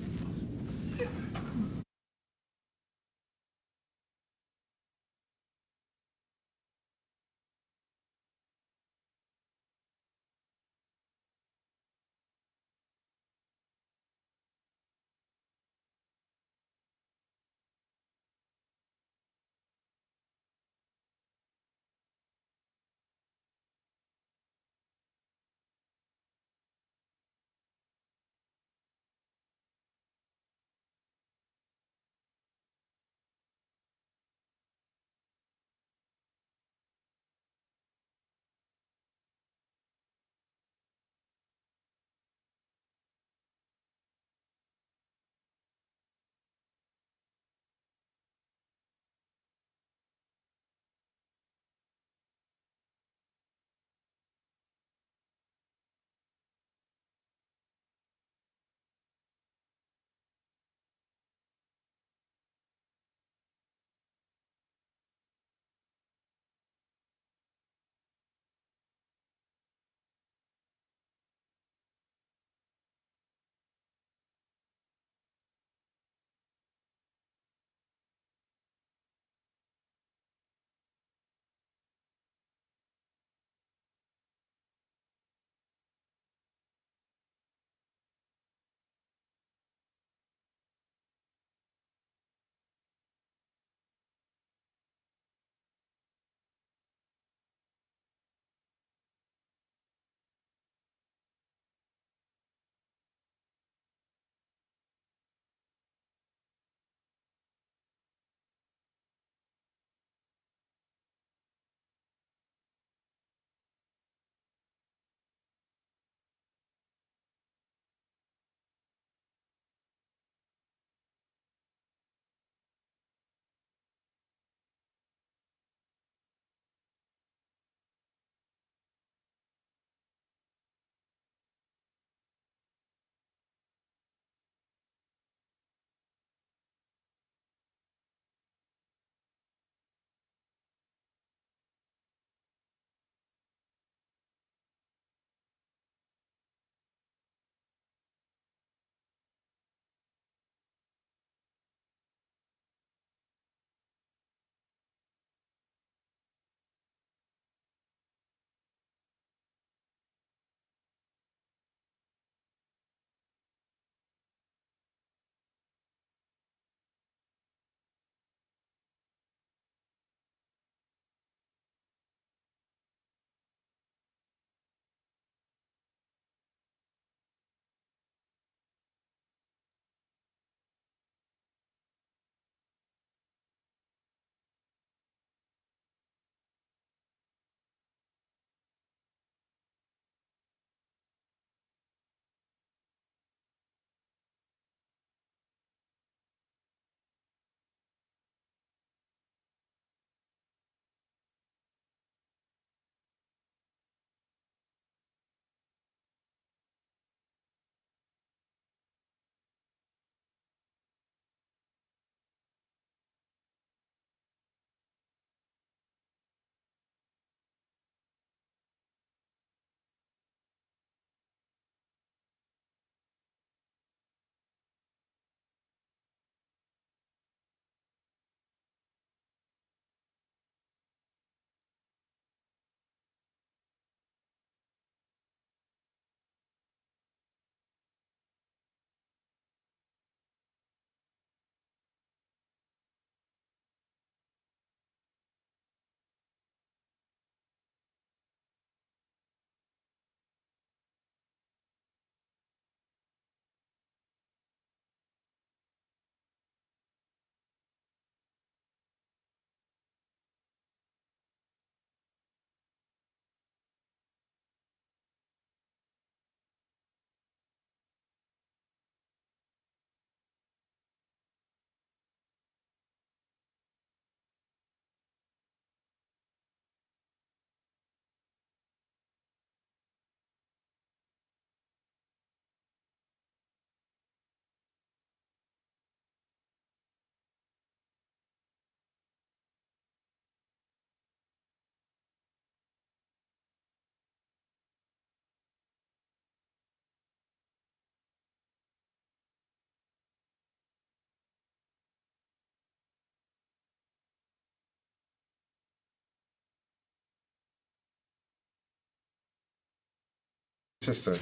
Just a,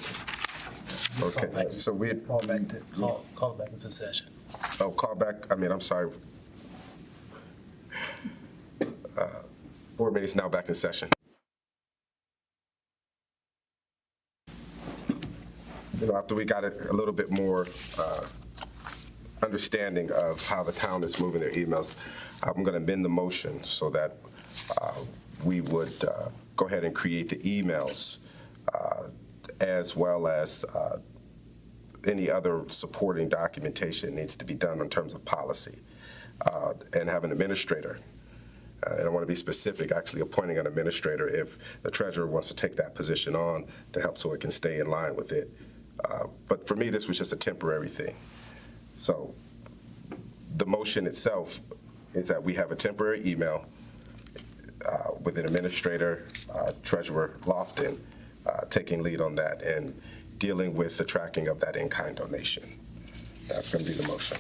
okay, so we, Call back into session. oh, call back, I'm sorry. Board meeting is now back in session. After we got a little bit more understanding of how the town is moving their emails, I'm going to amend the motion so that we would go ahead and create the emails as well as any other supporting documentation needs to be done in terms of policy, and have an administrator. And I want to be specific, actually appointing an administrator if the treasurer wants to take that position on to help so it can stay in line with it. But for me, this was just a temporary thing. So the motion itself is that we have a temporary email with an administrator, Treasurer Lofton, taking lead on that and dealing with the tracking of that in-kind donation. That's going to be the motion.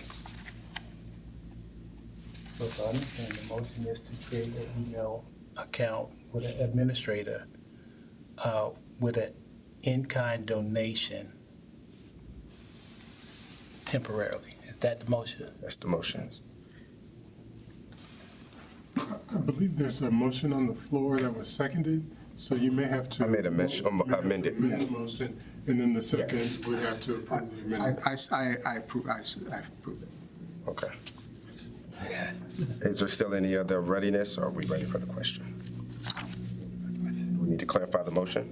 So if I understand, the motion is to create an email account with an administrator with an in-kind donation temporarily. Is that the motion? That's the motion. I believe there's a motion on the floor that was seconded, so you may have to. I made a mention, amend it. Amend the motion, and then the second, we have to approve the amendment. I approve it. Okay. Is there still any other readiness, or are we ready for the question? We need to clarify the motion?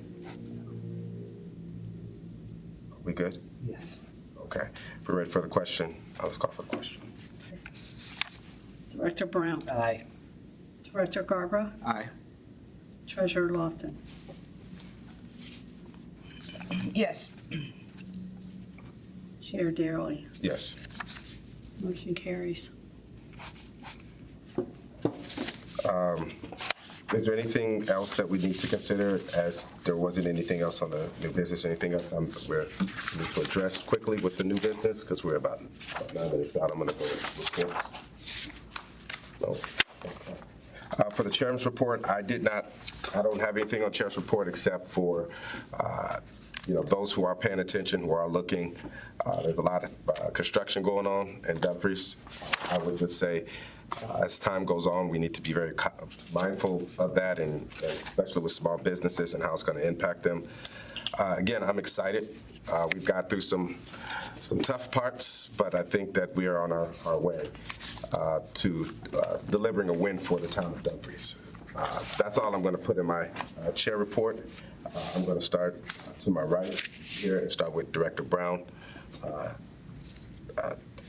Are we good? Yes. Okay. If we're ready for the question, let's call for the question. Director Brown, Aye. Director Garborough, Aye. Treasurer Lofton. Yes. Chair Darrelly. Yes. Motion carries. Is there anything else that we need to consider, as there wasn't anything else on the new business, anything else we need to address quickly with the new business? Because we're about 9 minutes out. I'm going to go with reports. No. For the chairman's report, I don't have anything on chair's report except for, those who are paying attention, who are looking. There's a lot of construction going on in Dumfries. I would just say, as time goes on, we need to be very mindful of that, and especially with small businesses and how it's going to impact them. Again, I'm excited. We've got through some tough parts, but I think that we are on our way to delivering a win for the town of Dumfries. That's all I'm going to put in my chair report. I'm going to start to my right here and start with Director Brown.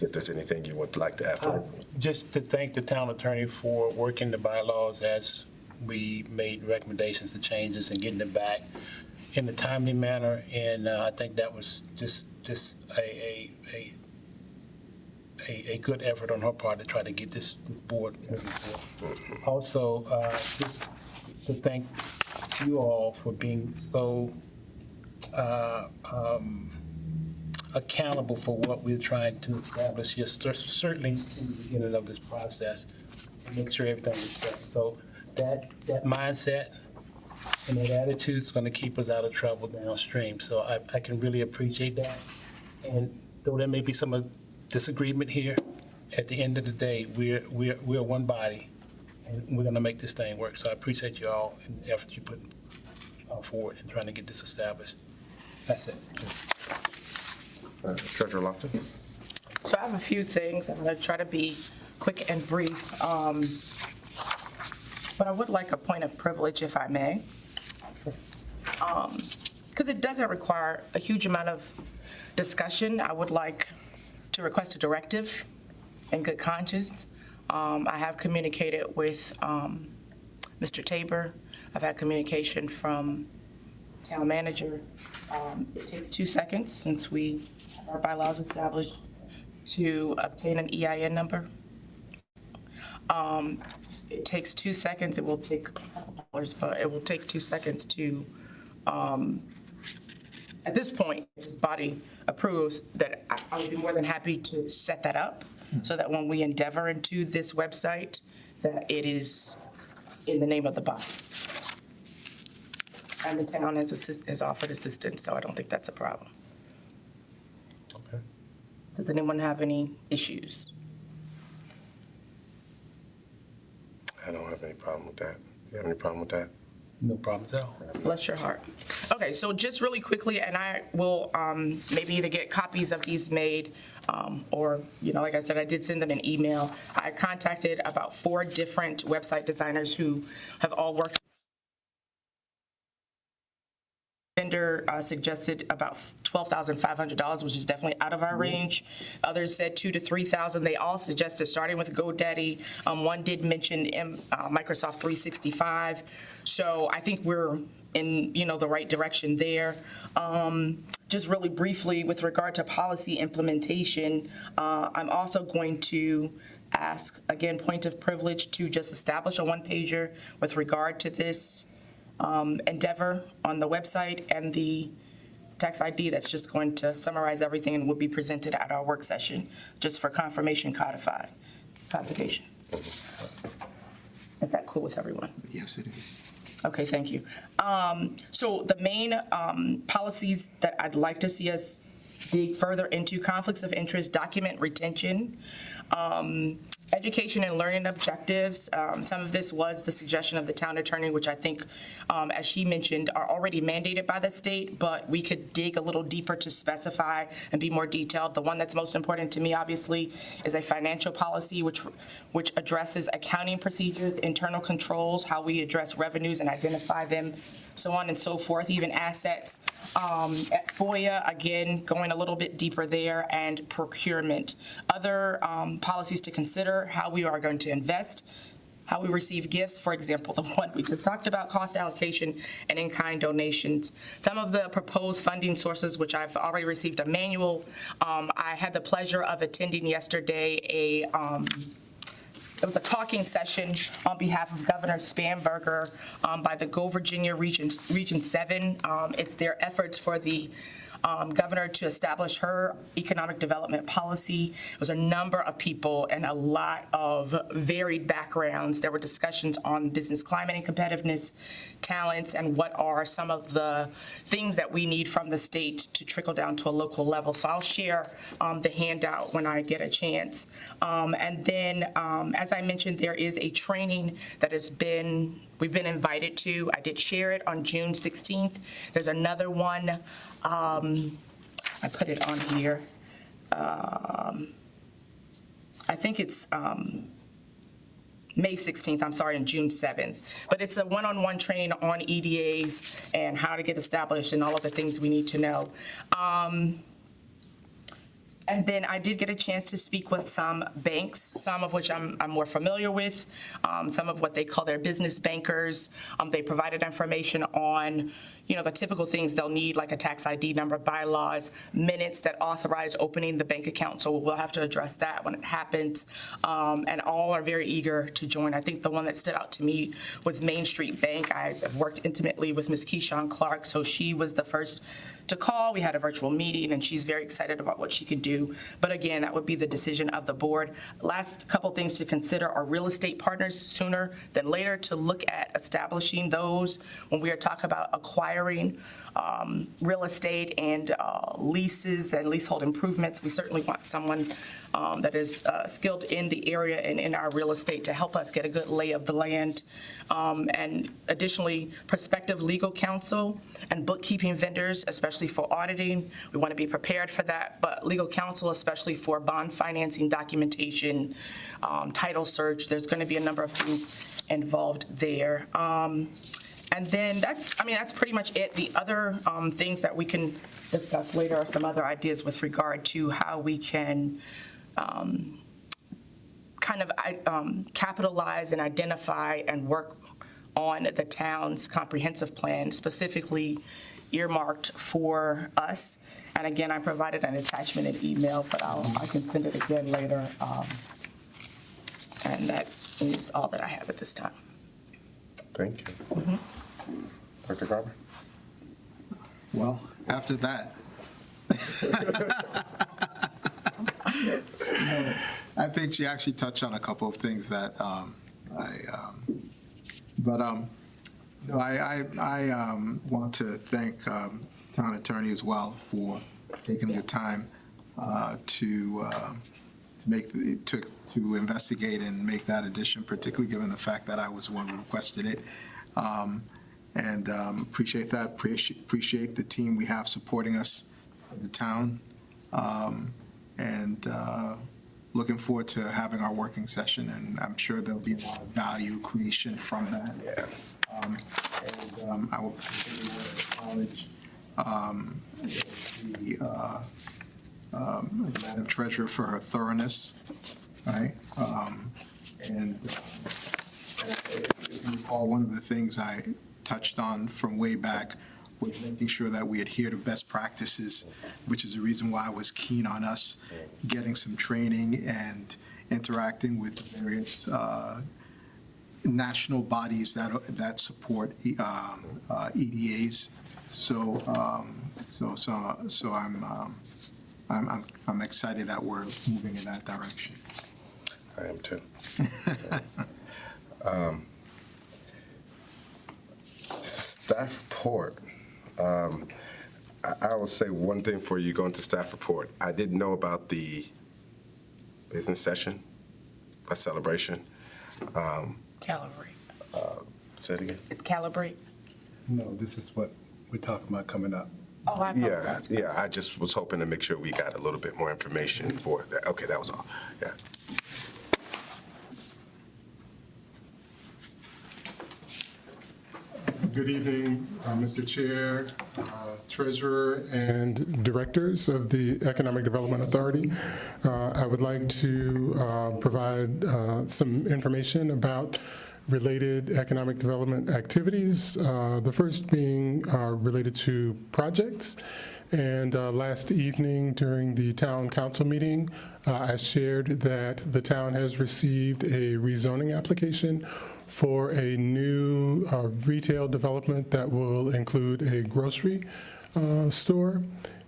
If there's anything you would like to add. Just to thank the town attorney for working the bylaws as we made recommendations to changes and getting it back in a timely manner. And I think that was just a good effort on her part to try to get this board moving forward. Also, just to thank you all for being so accountable for what we're trying to establish here, certainly in the beginning of this process, and make sure everything is done. So that mindset and that attitude is going to keep us out of trouble downstream. So I can really appreciate that. And though there may be some disagreement here, at the end of the day, we're one body, and we're going to make this thing work. So I appreciate you all and the effort you put forward in trying to get this established. That's it. Treasurer Lofton. So I have a few things. I'm going to try to be quick and brief. But I would like a point of privilege, if I may. Because it doesn't require a huge amount of discussion. I would like to request a directive in good conscience. I have communicated with Mr. Tabor. I've had communication from town manager. It takes 2 seconds, since we have our bylaws established, to obtain an EIN number. It takes 2 seconds. It will take a couple hours, but it will take 2 seconds to, at this point, if this body approves, that I would be more than happy to set that up so that when we endeavor into this website, that it is in the name of the body. And the town has offered assistance, so I don't think that's a problem. Okay. Does anyone have any issues? I don't have any problem with that. You have any problem with that? No problems at all. Bless your heart. Okay, so just really quickly, and I will maybe either get copies of these made or, like I said, I did send them an email. I contacted about 4 different website designers who have all worked. Vendor suggested about $12,500, which is definitely out of our range. Others said $2,000 to $3,000. They all suggested starting with GoDaddy. One did mention Microsoft 365. So I think we're in the right direction there. Just really briefly, with regard to policy implementation, I'm also going to ask, again, point of privilege to just establish a one-pager with regard to this endeavor on the website and the tax ID that's just going to summarize everything and will be presented at our work session, just for confirmation codification. Is that cool with everyone? Yes, it is. Okay, thank you. So the main policies that I'd like to see us dig further into: conflicts of interest, document retention, education and learning objectives. Some of this was the suggestion of the town attorney, which I think, as she mentioned, are already mandated by the state, but we could dig a little deeper to specify and be more detailed. The one that's most important to me, obviously, is a financial policy, which addresses accounting procedures, internal controls, how we address revenues and identify them, so on and so forth, even assets. At FOIA, again, going a little bit deeper there, and procurement. Other policies to consider: how we are going to invest, how we receive gifts, for example, the one we just talked about, cost allocation, and in-kind donations. Some of the proposed funding sources, which I've already received a manual. I had the pleasure of attending yesterday it was a talking session on behalf of Governor Spanberger by the Go Virginia Region 7. It's their efforts for the governor to establish her economic development policy. It was a number of people and a lot of varied backgrounds. There were discussions on business climate and competitiveness, talents, and what are some of the things that we need from the state to trickle down to a local level. So I'll share the handout when I get a chance. And then, as I mentioned, there is a training that we've been invited to. I did share it on June 16th. There's another one. I put it on here. I think it's May 16th, I'm sorry, and June 7th. But it's a one-on-one training on EDAs and how to get established and all of the things we need to know. And then I did get a chance to speak with some banks, some of which I'm more familiar with, some of what they call their business bankers. They provided information on, the typical things they'll need, like a tax ID number, bylaws, minutes that authorize opening the bank account. So we'll have to address that when it happens. And all are very eager to join. I think the one that stood out to me was Main Street Bank. I've worked intimately with Ms. Keyshawn Clark, so she was the first to call. We had a virtual meeting, and she's very excited about what she can do. But again, that would be the decision of the board. Last couple things to consider are real estate partners sooner than later, to look at establishing those when we are talking about acquiring real estate and leases and leasehold improvements. We certainly want someone that is skilled in the area and in our real estate to help us get a good lay of the land. And additionally, prospective legal counsel and bookkeeping vendors, especially for auditing. We want to be prepared for that, but legal counsel, especially for bond financing documentation, title search, there's going to be a number of things involved there. And then that's pretty much it. The other things that we can discuss later are some other ideas with regard to how we can capitalize and identify and work on the town's comprehensive plan, specifically earmarked for us. And again, I provided an attachment in email, but I can send it again later. And that is all that I have at this time. Thank you. Dr. Garber? Well, after that, I think she actually touched on a couple of things that No, I want to thank town attorney as well for taking the time to investigate and make that addition, particularly given the fact that I was the one who requested it. And appreciate that. Appreciate the team we have supporting us in the town. And looking forward to having our working session, and I'm sure there'll be a lot of value creation from that. Yeah. And I will continue to acknowledge the Madam Treasurer for her thoroughness, right? And if you recall, one of the things I touched on from way back was making sure that we adhere to best practices, which is the reason why I was keen on us getting some training and interacting with various national bodies that support EDAs. So I'm excited that we're moving in that direction. I am too. Staff report. I will say one thing before you go into staff report. I didn't know about the business session, a celebration. Calibrate. Say it again. Calibrate. No, this is what we're talking about coming up. Oh, I Yeah, apologize. yeah. I just was hoping to make sure we got a little bit more information for that. Okay, that was all. Yeah. Good evening, Mr. Chair, Treasurer, and Directors of the Economic Development Authority. I would like to provide some information about related economic development activities. The first being related to projects. And last evening during the town council meeting, I shared that the town has received a rezoning application for a new retail development that will include a grocery store.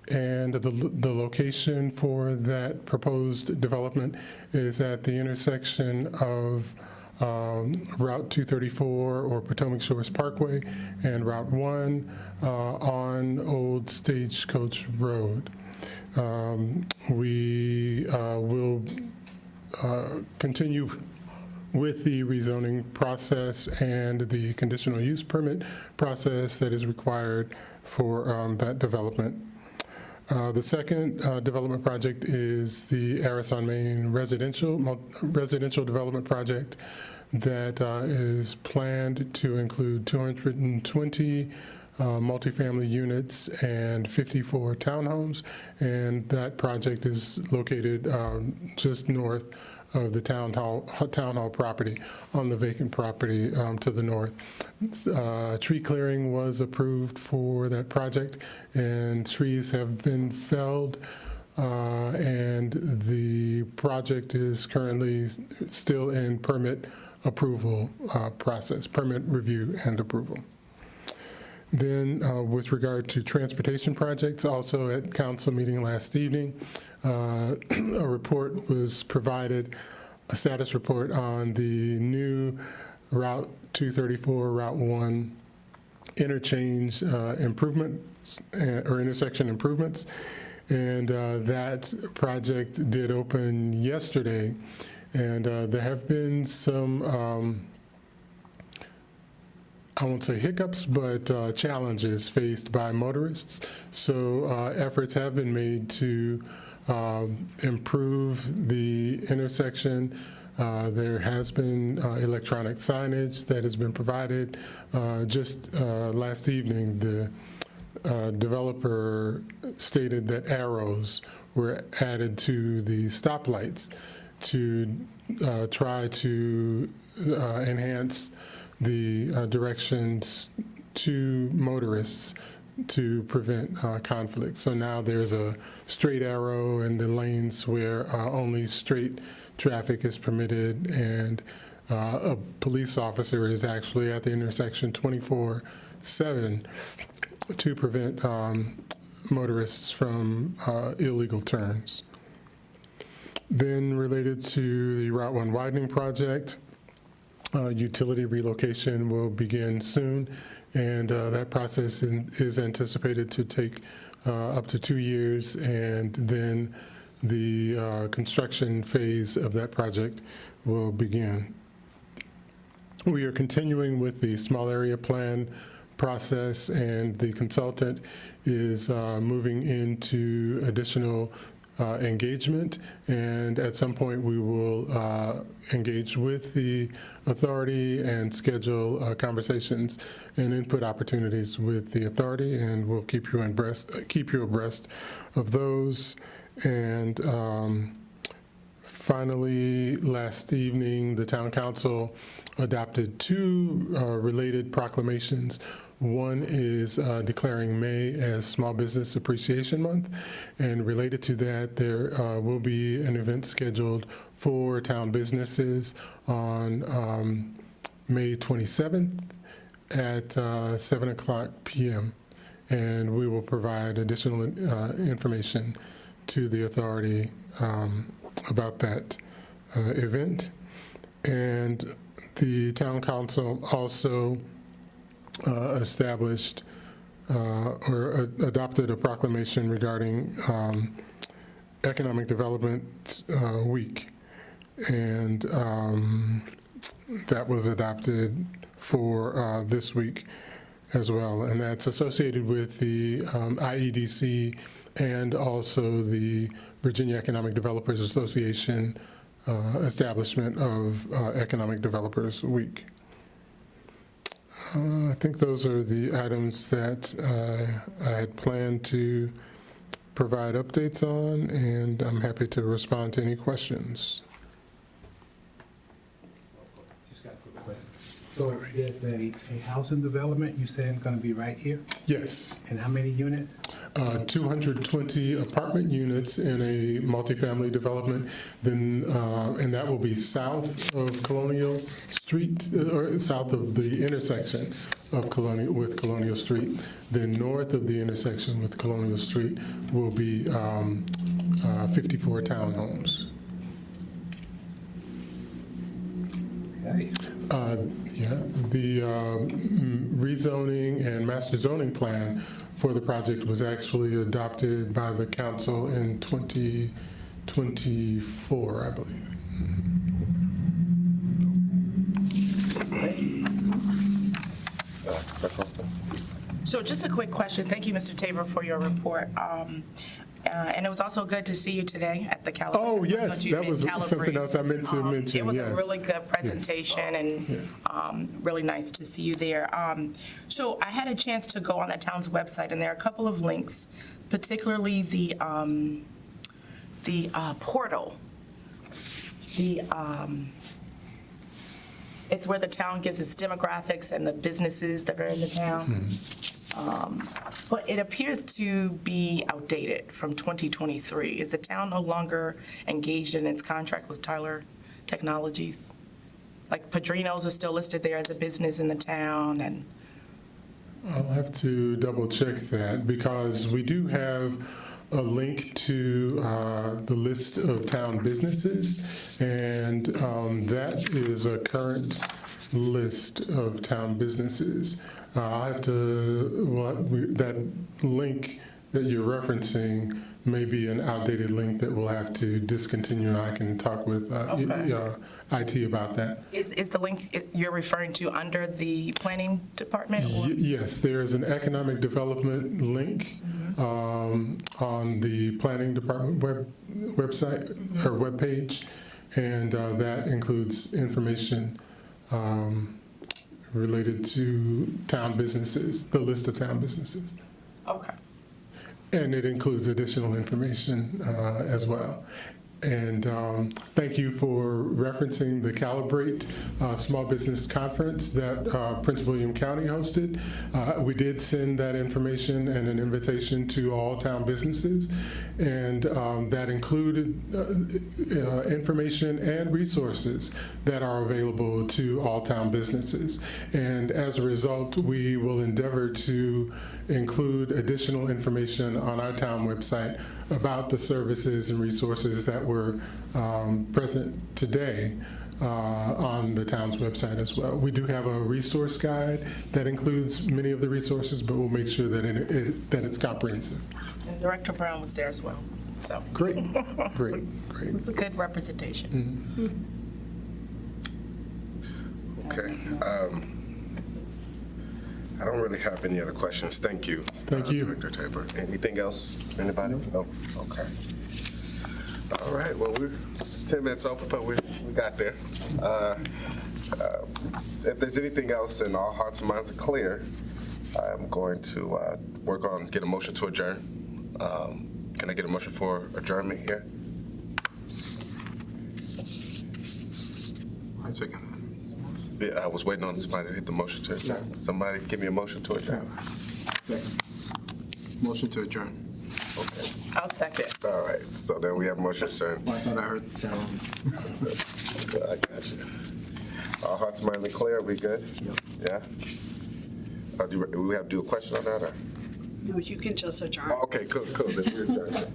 And the location for that proposed development is at the intersection of Route 234 or Potomac Shores Parkway and Route 1 on Old Stagecoach Road. We will continue with the rezoning process and the conditional use permit process that is required for that development. The second development project is the Aris on Main residential development project that is planned to include 220 multifamily units and 54 townhomes, and that project is located just north of the town hall property on the vacant property to the north. Tree clearing was approved for that project, and trees have been felled, and the project is currently still in permit approval process, permit review and approval. Then with regard to transportation projects, also at council meeting last evening, a report was provided, a status report on the new Route 234, Route 1 interchange improvements or intersection improvements. And that project did open yesterday. And there have been some, I won't say hiccups, but challenges faced by motorists. So efforts have been made to improve the intersection. There has been electronic signage that has been provided. Just last evening, the developer stated that arrows were added to the stoplights to try to enhance the directions to motorists to prevent conflict. So now there's a straight arrow in the lanes where only straight traffic is permitted, and a police officer is actually at the intersection 24/7 to prevent motorists from illegal turns. Then related to the Route 1 widening project, utility relocation will begin soon, and that process is anticipated to take up to 2 years, and then the construction phase of that project will begin. We are continuing with the small area plan process, and the consultant is moving into additional engagement, and at some point we will engage with the authority and schedule conversations and input opportunities with the authority, and we'll keep you abreast of those. And finally, last evening, the town council adopted 2 related proclamations. One is declaring May as Small Business Appreciation Month, and related to that, there will be an event scheduled for town businesses on May 27th at 7:00 p.m., and we will provide additional information to the authority about that event. And the town council also established or adopted a proclamation regarding Economic Development Week, and that was adopted for this week as well, and that's associated with the IEDC and also the Virginia Economic Developers Association establishment of Economic Developers Week. I think those are the items that I had planned to provide updates on, and I'm happy to respond to any questions. Just got a quick question. So there's a housing development, you saying going to be right here? Yes. And how many units? 220 apartment units in a multifamily development, then, and that will be south of Colonial Street, or south of the intersection of Colonial Street. Then north of the intersection with Colonial Street will be 54 townhomes. Okay. Yeah, the rezoning and master zoning plan for the project was actually adopted by the council in 2024, I believe. So just a quick question. Thank you, Mr. Tabor, for your report. And it was also good to see you today at the California. Oh, yes, that was something else I meant to mention, It was yes. a really good presentation, and Yes. really nice to see you there. So I had a chance to go on the town's website, and there are a couple of links, particularly the portal. It's where the town gives its demographics and the businesses that are in the town. But it appears to be outdated from 2023. Is the town no longer engaged in its contract with Tyler Technologies? Like Padrino's is still listed there as a business in the town, and I'll have to double check that, because we do have a link to the list of town businesses, and that is a current list of town businesses. I have to, that link that you're referencing may be an outdated link that we'll have to discontinue. I can talk with IT about that. is the link you're referring to under the planning department? Or? Yes, there is an economic development link on the planning department website or webpage, and that includes information related to town businesses, the list of town businesses. Okay. And it includes additional information as well. And thank you for referencing the Calibrate Small Business Conference that Prince William County hosted. We did send that information and an invitation to all town businesses, and that included information and resources that are available to all town businesses. And as a result, we will endeavor to include additional information on our town website about the services and resources that were present today, on the town's website as well. We do have a resource guide that includes many of the resources, but we'll make sure that that it's comprehensive. And Director Brown was there as well, so Great, great. it's a good representation. Okay. I don't really have any other questions. Thank you. Thank you. Director Tabor. Anything else? Anybody? No? Okay. All right, well, we're 10 minutes over, but we got there. If there's anything else and all hearts and minds are clear, I'm going to get a motion to adjourn. Can I get a motion for adjournment here? I second Yeah, I was waiting on somebody to hit the motion to adjourn. Somebody give me a motion to adjourn. that. Motion to adjourn. Okay. I'll second. All right, so then we have motion adjourned. I thought I heard that one. I got you. All hearts and minds are clear, we good? Yep. Yeah? Do we have to do a question on that, or? No, you can just adjourn. Okay, cool, then we adjourn.